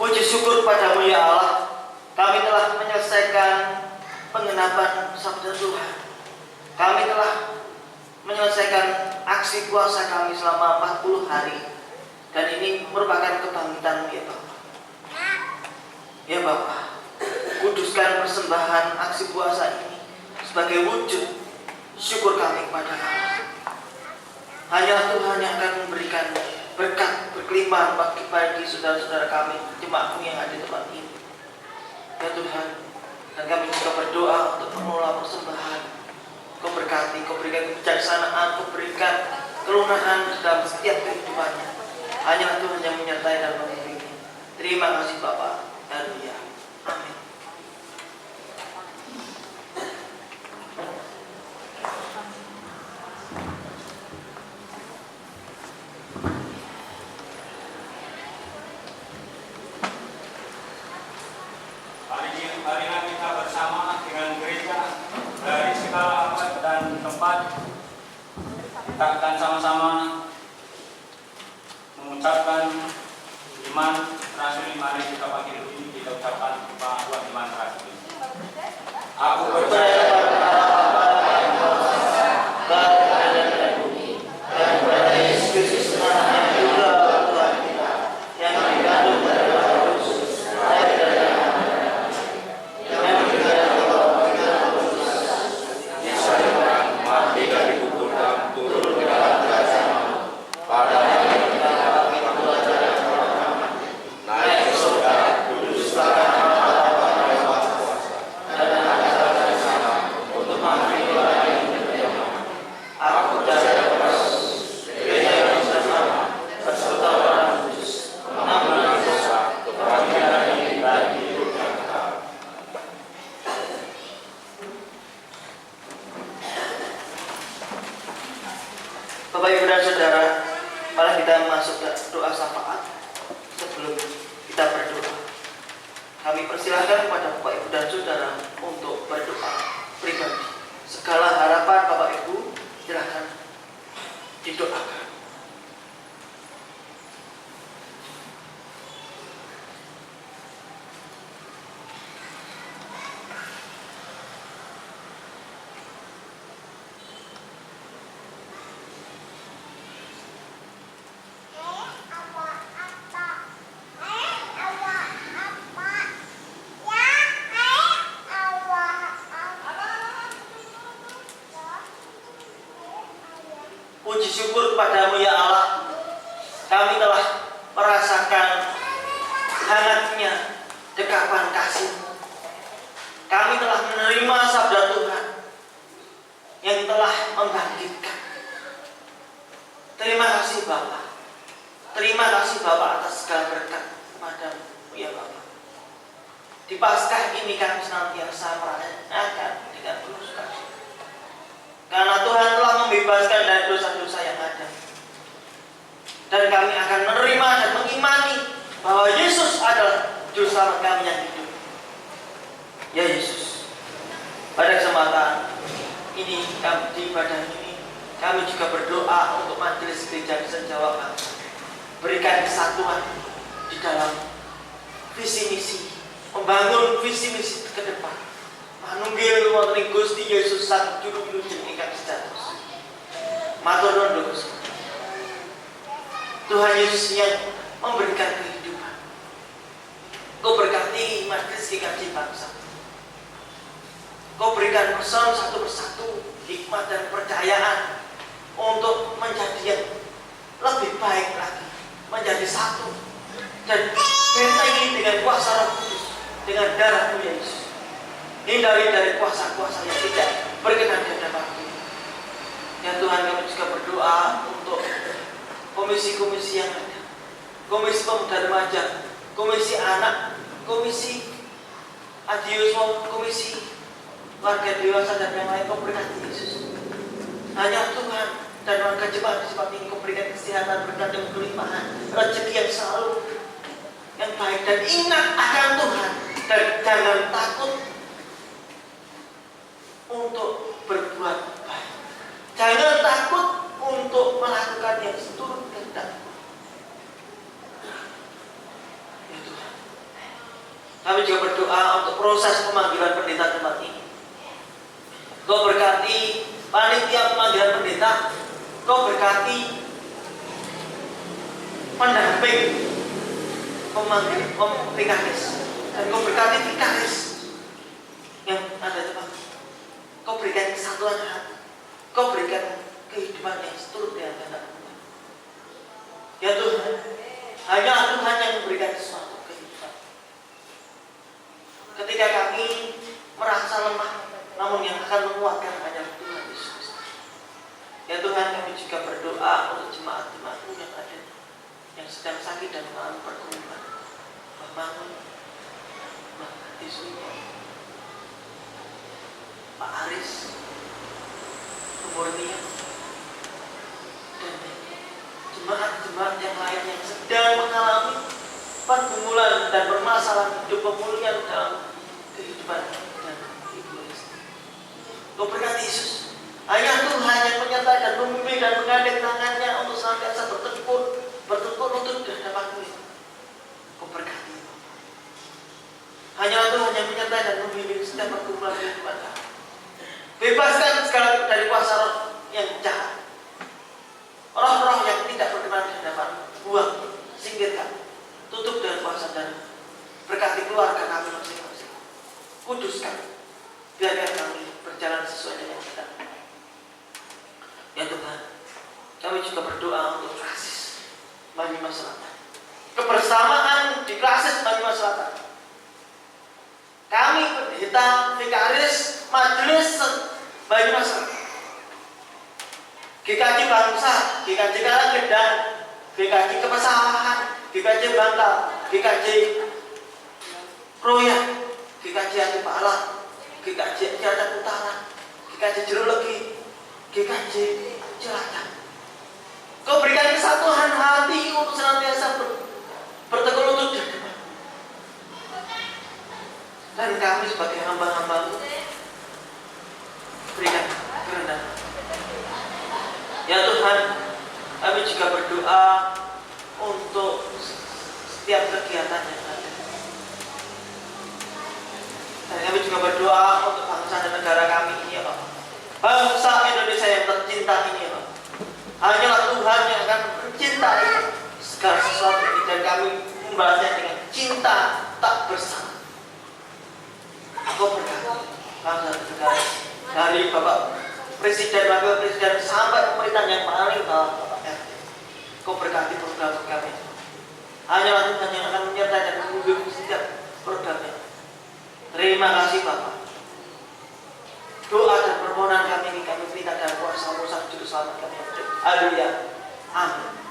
Puji syukur padamu ya Allah, kami telah menyelesaikan pengenapan sabda Tuhan. Kami telah menyelesaikan aksi puasa kami selama 40 hari. Dan ini merupakan kebangkitan ya Bapak. Ya Bapak, kuduskan persembahan aksi puasa ini sebagai wujud syukur kami kepada Allah. Hanya Tuhan yang akan memberikan berkat berkelimpahan bagi saudara-saudara kami, jemaatmu yang ada di tempat ini. Ya Tuhan, dan kami juga berdoa untuk mengelola persembahan. Kau berkati, Kau berikan kebijaksanaan, Kau berikan kelunasan dalam setiap kehidupannya. Hanya Tuhan yang menyertai dan membimbing. Terima kasih Bapak. Haleluya. Amin. Marilah kita bersama dengan gereja dari segala abad dan tempat. Kita akan sama-sama mengucapkan iman rasuli. Mari kita pakai dulu ini, kita ucapkan buat iman rasuli. Aku percaya Bapak Ibu dan Saudara, mari kita masuk ke doa syafaat. Sebelum kita berdoa, kami persilahkan kepada Bapak Ibu dan Saudara untuk berdoa pribadi. Segala harapan Bapak Ibu silakan didoakan. Puji syukur padamu ya Allah, kami telah merasakan hangatnya dekapan kasih. Kami telah menerima sabda Tuhan yang telah membangkitkan. Terima kasih Bapak. Terima kasih Bapak atas segala berkat kepadamu, ya Bapak. Di Paskah ini kami senantiasa merayakan dengan penuh sukacita. Karena Tuhan telah membebaskan dari dosa-dosa yang ada. Dan kami akan menerima dan mengimani bahwa Yesus adalah Juru Selamat kami yang hidup. Ya Yesus, pada kesempatan ini, di ibadah ini, kami juga berdoa untuk majelis gereja Kristen Jawa Barat. Berikan kesatuan di dalam visi misi, membangun visi misi ke depan. Manunggil wonten Gusti Yesus sang juru wilujeng ingkang sejatos. Matur nuwun Gusti. Tuhan Yesus yang memberikan kehidupan. Kau berkati majelis GKJ bangsa. Kau berikan person satu persatu hikmat dan percayaan untuk menjadi yang lebih baik lagi, menjadi satu dan bentengi dengan kuasa Roh Kudus, dengan darah Yesus. Hindari dari kuasa-kuasa yang tidak berkenan di hadapan kita. Ya Tuhan, kami juga berdoa untuk komisi-komisi yang ada, komisi pemuda remaja, komisi anak, komisi adiusmo, komisi warga dewasa dan yang lain. Kau berkati Yesus. Hanya Tuhan dan warga jemaat di tempat ini Kau berikan kesehatan, berkat dan kelimpahan, rezeki yang selalu yang baik, dan ingat akan Tuhan dan jangan takut untuk berbuat baik. Jangan takut untuk melakukan yang seturut kehendak. Ya Tuhan, kami juga berdoa untuk proses pemanggilan pendeta tempat ini. Kau berkati panitia pemanggilan pendeta. Kau berkati pendamping pemanggil vikaris, dan Kau berkati vikaris yang ada di tempat. Kau berikan kesatuan hati. Kau berikan kehidupan yang seturut dengan kehendak Tuhan. Ya Tuhan, hanya Tuhan yang memberikan sesuatu kehidupan. Ketika kami merasa lemah, namun yang akan menguatkan hanya Tuhan Yesus. Ya Tuhan, kami juga berdoa untuk jemaat-jemaat yang ada, yang sedang sakit dan mengalami pergumulan. Mbah Mangun, Mbah Yesus, Pak Aris, Murnia, dan jemaat-jemaat yang lain yang sedang mengalami pergumulan dan permasalahan hidup, pemulihan dalam kehidupan dan hidup Yesus. Kau berkati Yesus. Hanya Tuhan yang menyertai dan memimpin dan menggandeng tangannya untuk senantiasa bertempur untuk di hadapan-Mu. Kau berkati. Hanya Tuhan yang menyertai dan memimpin setiap pergumulan kehidupan kami. Bebaskan segala dari kuasa roh yang jahat, roh-roh yang tidak berkenan di hadapan. Buang, singkirkan, tutup dengan kuasa dan berkati keluarga kami masing-masing. Kuduskan, biarkan kami berjalan sesuai dengan kita. Ya Tuhan, kami juga berdoa untuk Klasis Banyumas Selatan, kebersamaan di Klasis Banyumas Selatan. Kami pendeta, vikaris, majelis Banyumas Selatan, GKJ Bangsa, GKJ Karanggendang, GKJ Kepesawahan, GKJ Bangka, GKJ Proyek, GKJ Antipala, GKJ Jakarta Utara, GKJ Jerologi, GKJ Cilacap. Kau berikan kesatuan hati untuk senantiasa bertekun lutut di depan. Dan kami sebagai hamba-hamba-Mu berikan kerendahan. Ya Tuhan, kami juga berdoa untuk setiap kegiatan yang ada. Dan kami juga berdoa untuk bangsa dan negara kami ini, ya Bapak. Bangsa Indonesia yang tercinta ini, ya Bapak. Hanyalah Tuhan yang akan mencintai segala sesuatu ini, dan kami membalasnya dengan cinta tak bersama. Aku berkata, bangsa dan negara dari Bapak Presiden, Wakil Presiden sampai pemerintahan yang paling bawah, Bapak RT. Kau berkati program-program itu. Hanyalah Tuhan yang akan menyertai dan mendukung setiap programnya. Terima kasih Bapak. Doa dan permohonan kami ini kami berikan dalam kuasa-Mu Sang Juru Selamat kami. Haleluya. Amin.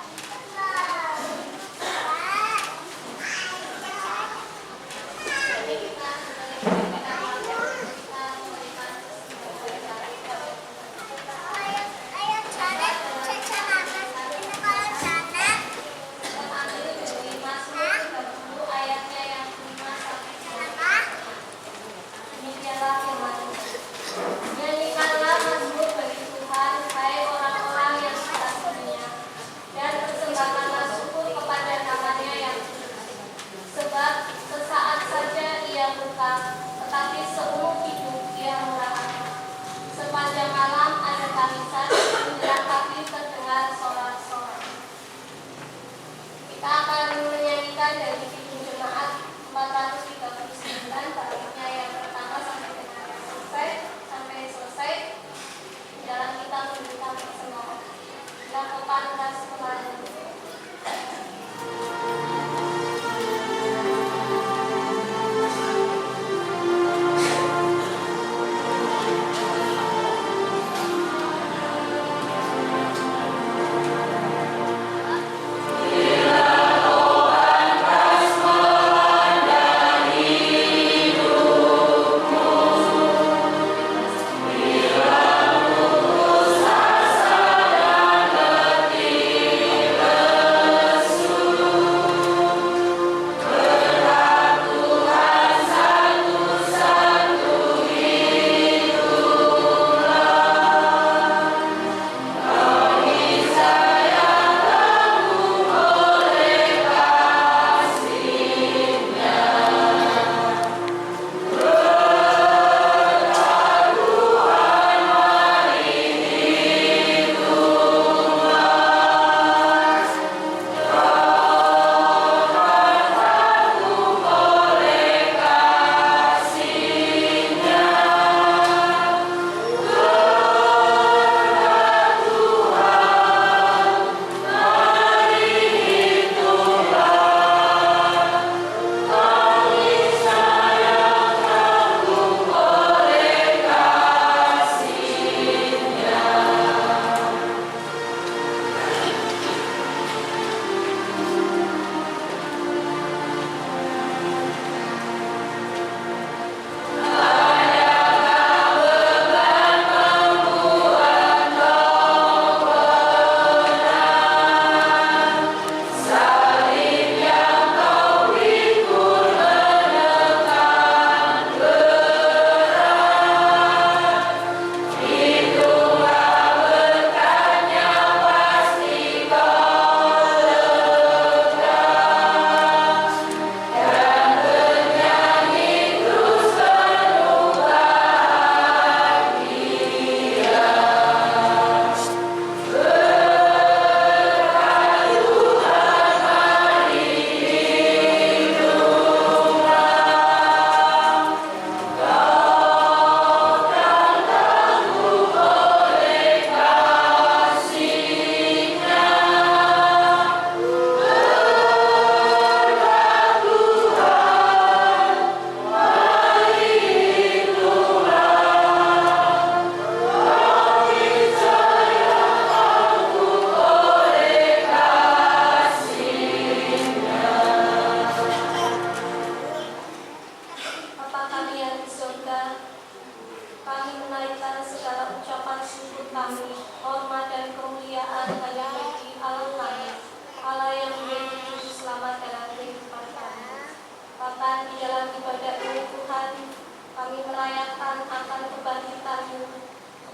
Nyanyikanlah mazmur bagi Tuhan, hai orang-orang yang dikasihinya, dan persembahkanlah syukur kepada namanya yang kudus. Sebab sesaat saja ia murka, tetapi seumur hidup ia murah hati. Sepanjang malam ada tangisan, menjelang pagi terdengar sorak-sorai. Kita akan menyanyikan dari Kidung Jemaat 439 baiknya yang pertama sampai dengan yang selesai dalam kita memberikan persembahan. Lakukan ras kemarin.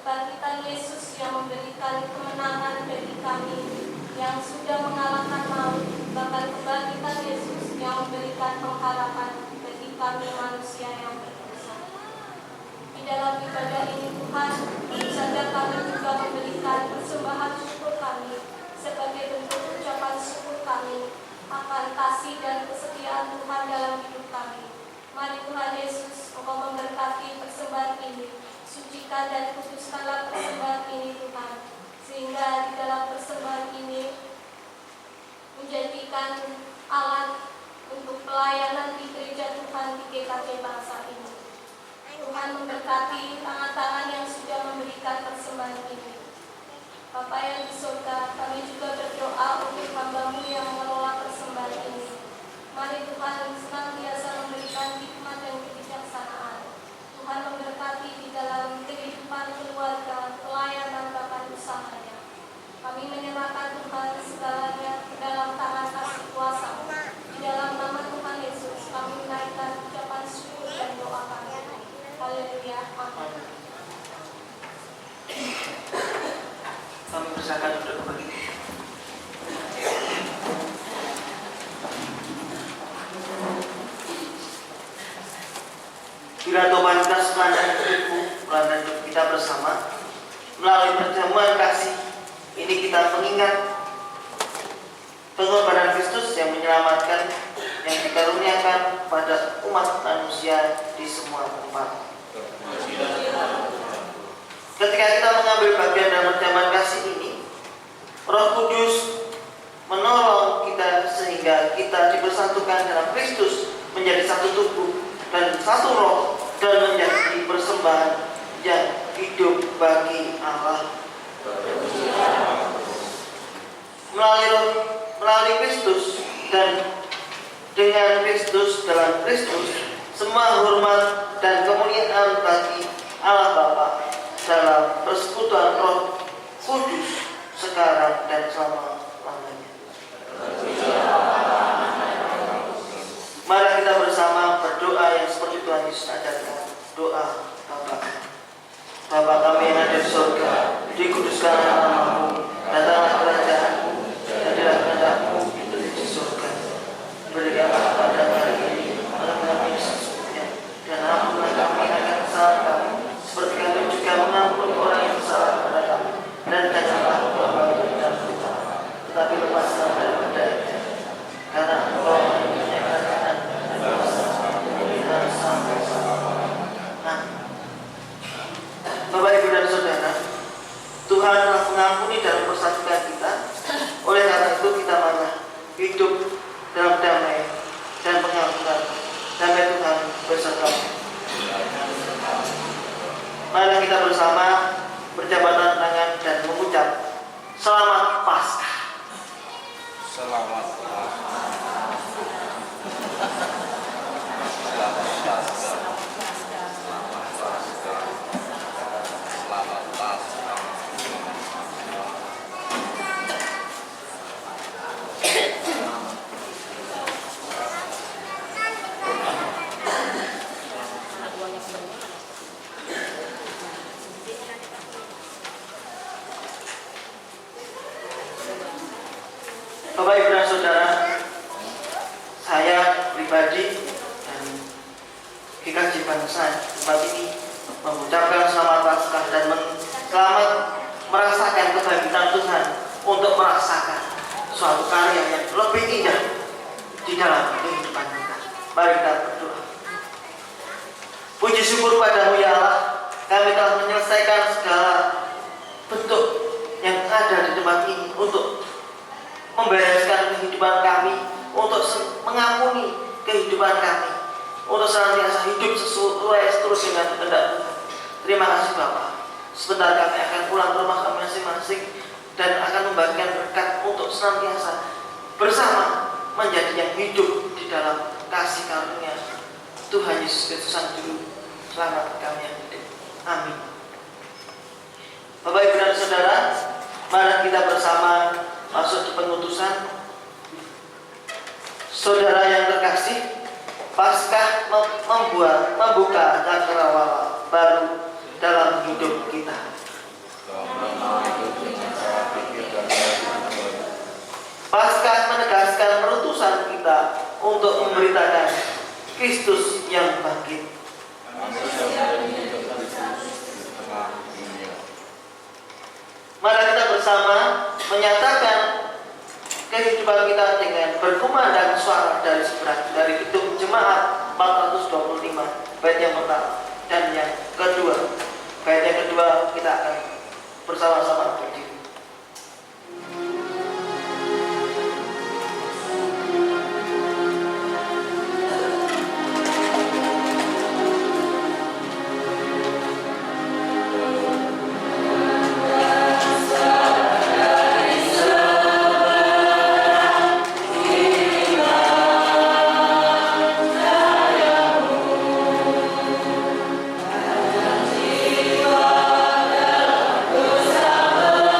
Kebangkitan Yesus yang memberikan kemenangan bagi kami yang sudah mengalahkan maut, bahkan kebangkitan Yesus yang memberikan pengharapan bagi kami manusia yang berdosa. Di dalam ibadah ini Tuhan, tentu saja kami juga memberikan persembahan syukur kami sebagai bentuk ucapan syukur kami akan kasih dan kesetiaan Tuhan dalam hidup kami. Mari Tuhan Yesus, Engkau memberkati persembahan ini, sucikan dan kuduskanlah persembahan ini Tuhan, sehingga di dalam persembahan ini menjadikan alat untuk pelayanan di gereja Tuhan di GKJ bangsa ini. Tuhan memberkati tangan-tangan yang sudah memberikan persembahan ini. Bapa yang di surga, kami juga berdoa Tuhan segalanya ke dalam tangan kasih kuasa. Di dalam nama Tuhan Yesus kami menaikkan ucapan syukur dan doa kami. Haleluya. Amin. Kami persilakan duduk kembali. Bila Tuhan kita sepanjang hidupmu, melalui hidup kita bersama, melalui perjamuan kasih ini kita mengingat pengorbanan Kristus yang menyelamatkan, yang dikaruniakan pada umat manusia di semua tempat. Ketika kita mengambil bagian dalam perjamuan kasih ini, Roh Kudus menolong kita sehingga kita dipersatukan dalam Kristus menjadi satu tubuh dan satu roh dan menjadi persembahan yang hidup bagi Allah. Melalui Kristus dan dengan Kristus dalam Kristus, semua hormat dan kemuliaan bagi Allah Bapa dalam persekutuan Roh Kudus sekarang dan selama-lamanya. Mari kita bersama berdoa yang seperti Tuhan Yesus ajarkan. Doa Bapa. Bapa kami yang ada di surga, dikuduskanlah namamu, datanglah kerajaanmu, jadilah kehendakmu di surga. Berikanlah kepada kami hari ini makanan kami sesungguhnya, dan ampunilah kami akan kesalahan kami, seperti kami juga mengampuni orang yang bersalah kepada kami. Dan janganlah kami dalam pencobaan, tetapi lepaskanlah daripada yang jahat. Karena Engkau mempunyai kerajaan dan kuasa dan kemuliaan sampai-sampai. Bapak, Ibu, dan Saudara, Tuhan telah mengampuni dan mempersatukan kita. Oleh karena itu kita malah hidup dalam damai dan pengampunan. Damai Tuhan beserta. Mari kita bersama berjabatan tangan dan mengucap Selamat Paskah. Selamat Paskah. Bapak, Ibu, dan Saudara, saya pribadi dan GKJ Bangsa tempat ini mengucapkan selamat Paskah dan selamat merasakan kebangkitan Tuhan untuk merasakan suatu karya yang lebih indah di dalam kehidupan kita. Mari kita berdoa. Puji syukur padamu ya Allah, kami telah menyelesaikan segala bentuk yang ada di tempat ini untuk membereskan kehidupan kami, untuk mengampuni kehidupan kami, untuk senantiasa hidup sesuai seterus dengan kehendak Tuhan. Terima kasih Bapak. Sebentar kami akan pulang ke rumah kami masing-masing dan akan membagikan berkat untuk senantiasa bersama menjadi yang hidup di dalam kasih karunia Tuhan Yesus Kristus Sang Juru Selamat kami yang hidup. Amin. Bapak, Ibu, dan Saudara, mari kita bersama masuk di pengutusan. Saudara yang terkasih, Paskah membuka cakrawala baru dalam hidup kita. Paskah menegaskan perutusan kita untuk memberitakan Kristus yang bangkit. Mari kita bersama menyatakan kehidupan kita dengan berkumandang suara dari seberang, dari Kidung Jemaat 425 bait yang pertama dan yang kedua. Bait yang kedua kita akan bersama-sama berdiri. Bersama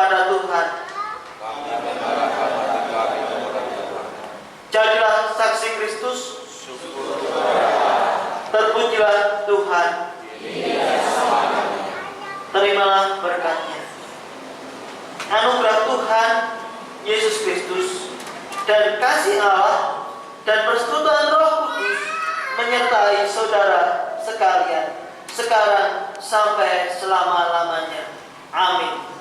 kepada Tuhan. Kami menyerahkan pada Tuhan. Jadilah saksi Kristus. Syukur kepada Terpujilah Tuhan. Terimalah berkat-Nya. Anugerah Tuhan Yesus Kristus dan kasih Allah dan persekutuan Roh Kudus menyertai saudara sekalian sekarang sampai selama-lamanya. Amin.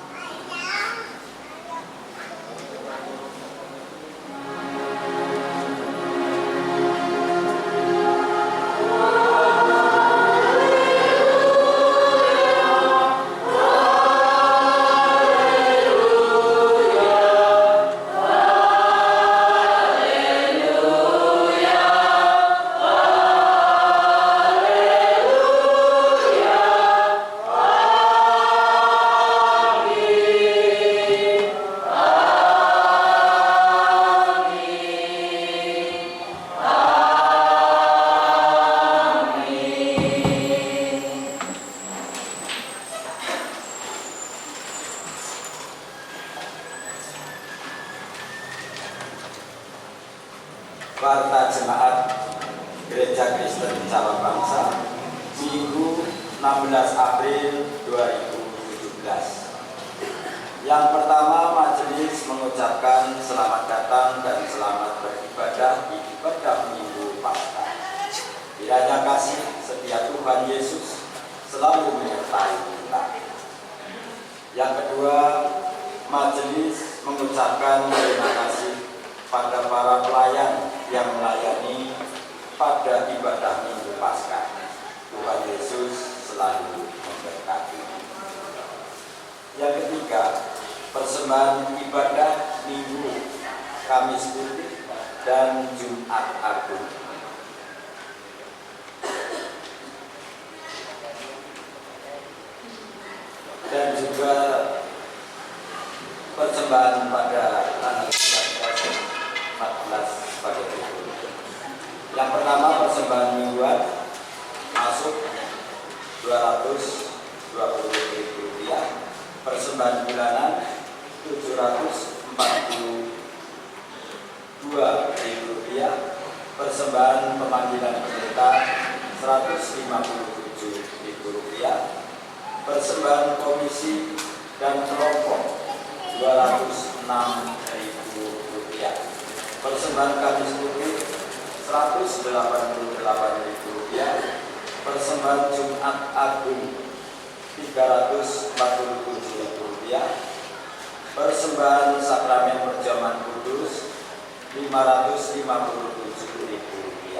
Warta Jemaat Gereja Kristen Jawa Bangsa Minggu 16 April 2017. Yang pertama, majelis mengucapkan selamat datang dan selamat beribadah di ibadah Minggu Paskah. Kiranya kasih setia Tuhan Yesus selalu menyertai kita. Yang kedua, majelis mengucapkan terima kasih pada para pelayan yang melayani pada ibadah Minggu Paskah. Tuhan Yesus selalu memberkati. Yang ketiga, persembahan ibadah Minggu, Kamis Putih, dan Jumat Agung. Dan juga persembahan pada tanggal 14 pada berikut. Yang pertama, persembahan mingguan masuk Rp220.000, persembahan bulanan Rp742.000, persembahan pemanggilan pendeta Rp157.000, persembahan komisi dan kelompok Rp206.000, persembahan Kamis Putih Rp188.000, persembahan Jumat Agung Rp347.000, persembahan Sakramen Perjamuan Kudus Rp557.000.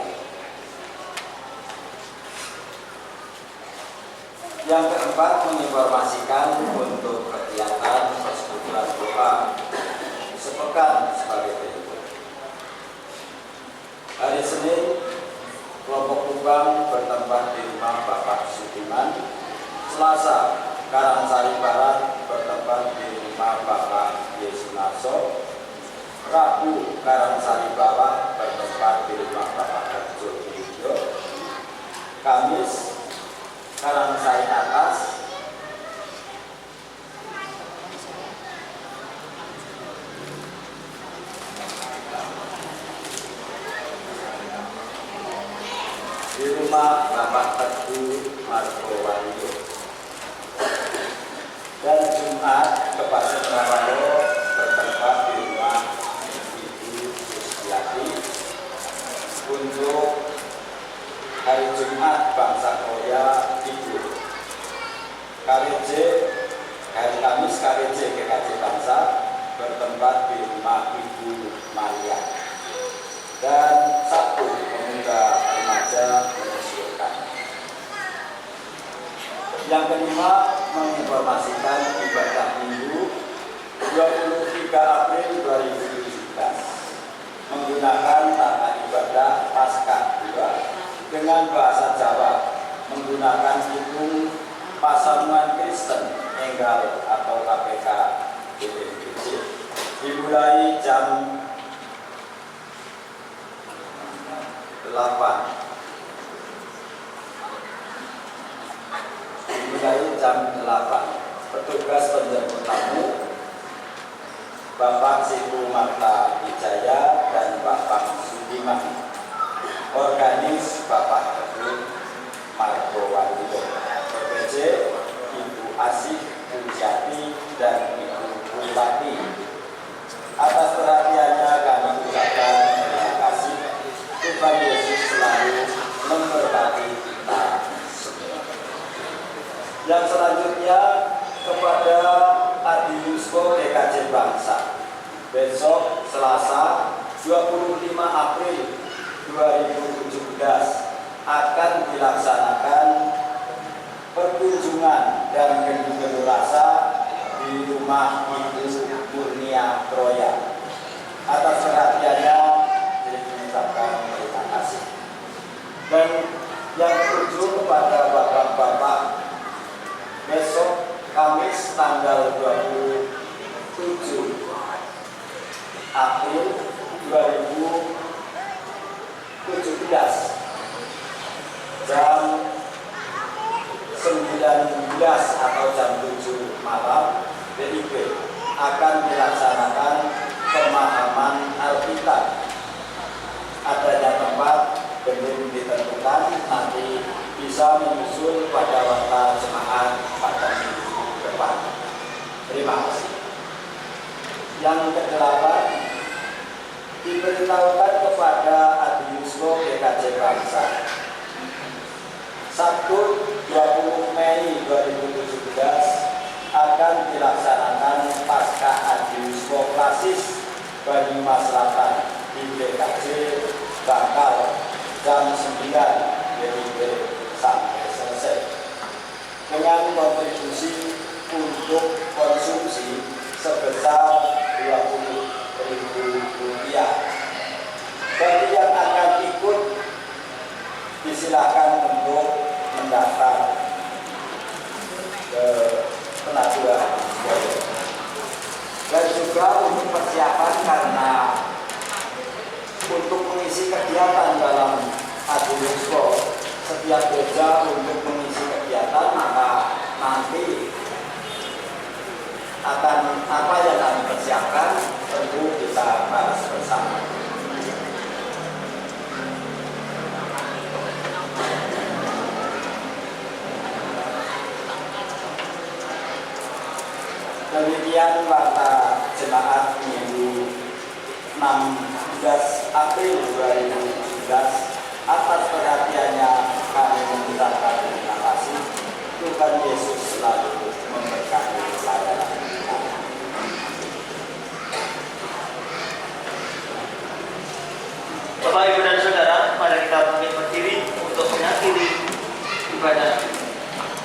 Yang keempat, menginformasikan untuk kegiatan persekutuan doa sepekan sebagai berikut. Hari Senin, kelompok Kubang bertempat di rumah Bapak Sudiman. Selasa, Karangsari Barat bertempat di rumah Bapak Yesunarso. Rabu, Karangsari Bawah bertempat di rumah Bapak Harjo Yudho. Kamis, Karangsari Atas di rumah Bapak Teguh Margowaliyo. Dan Jumat, Kepasir Rawalo bertempat di rumah Ibu Sustiati. Untuk hari Jumat, Bangsa Korea Ibu KRJ, hari Kamis KRJ GKJ Bangsa bertempat di rumah Ibu Maria. Dan Sabtu, pemuda remaja menyusulkan. Yang kelima, menginformasikan ibadah Minggu 23 April 2017 menggunakan tata ibadah Paskah 2 dengan bahasa Jawa menggunakan hukum Pasamuan Kristen Enggal atau KPK BPKJ dimulai jam 8. Dimulai jam 8. Petugas penjemput tamu Bapak Siku Marta Wijaya dan Bapak Sudiman. Organis Bapak Teguh Margowandito. PPJ Ibu Asih Pujiati dan Ibu Pulwati. Atas perhatiannya kami ucapkan terima kasih. Tuhan Yesus selalu memberkati kita semua. Yang selanjutnya kepada Adi Yusko DKJ Bangsa. Besok Selasa 25 April 2017 akan dilaksanakan perkunjungan dan gendu rasa di rumah Ibu Kurnia Troya. Atas perhatiannya diucapkan terima kasih. Dan yang ketujuh kepada bapak-bapak, besok Kamis tanggal 27 April 2017 jam 19 atau jam 7 malam BIP akan dilaksanakan pemahaman Alkitab. Adanya tempat belum ditentukan, nanti bisa menyusul pada waktu jemaat pada minggu depan. Terima kasih. Yang kedelapan, diberitahukan kepada Adi Yusko DKJ Bangsa. Sabtu 20 Mei 2017 akan dilaksanakan Paskah Adi Yusko Klasis Banyumas Selatan di DKJ Bakal jam 9 WIB sampai selesai dengan kontribusi untuk konsumsi sebesar Rp20.000. Bagi yang akan ikut disilakan untuk mendaftar ke pengaduan. Dan juga untuk persiapan karena untuk mengisi kegiatan dalam Adi Yusko, setiap gereja untuk mengisi kegiatan, maka nanti akan apa yang kami persiapkan tentu kita bahas bersama. Demikian warta jemaat minggu 16 April 2017. Atas perhatiannya kami mengucapkan terima kasih. Tuhan Yesus selalu memberkati pelayanan kita. Bapak, Ibu, dan Saudara, mari kita bangkit berdiri untuk mengakhiri ibadah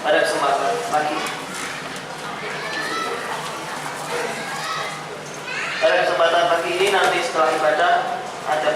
pada kesempatan pagi. Pada kesempatan pagi ini nanti setelah ibadah ada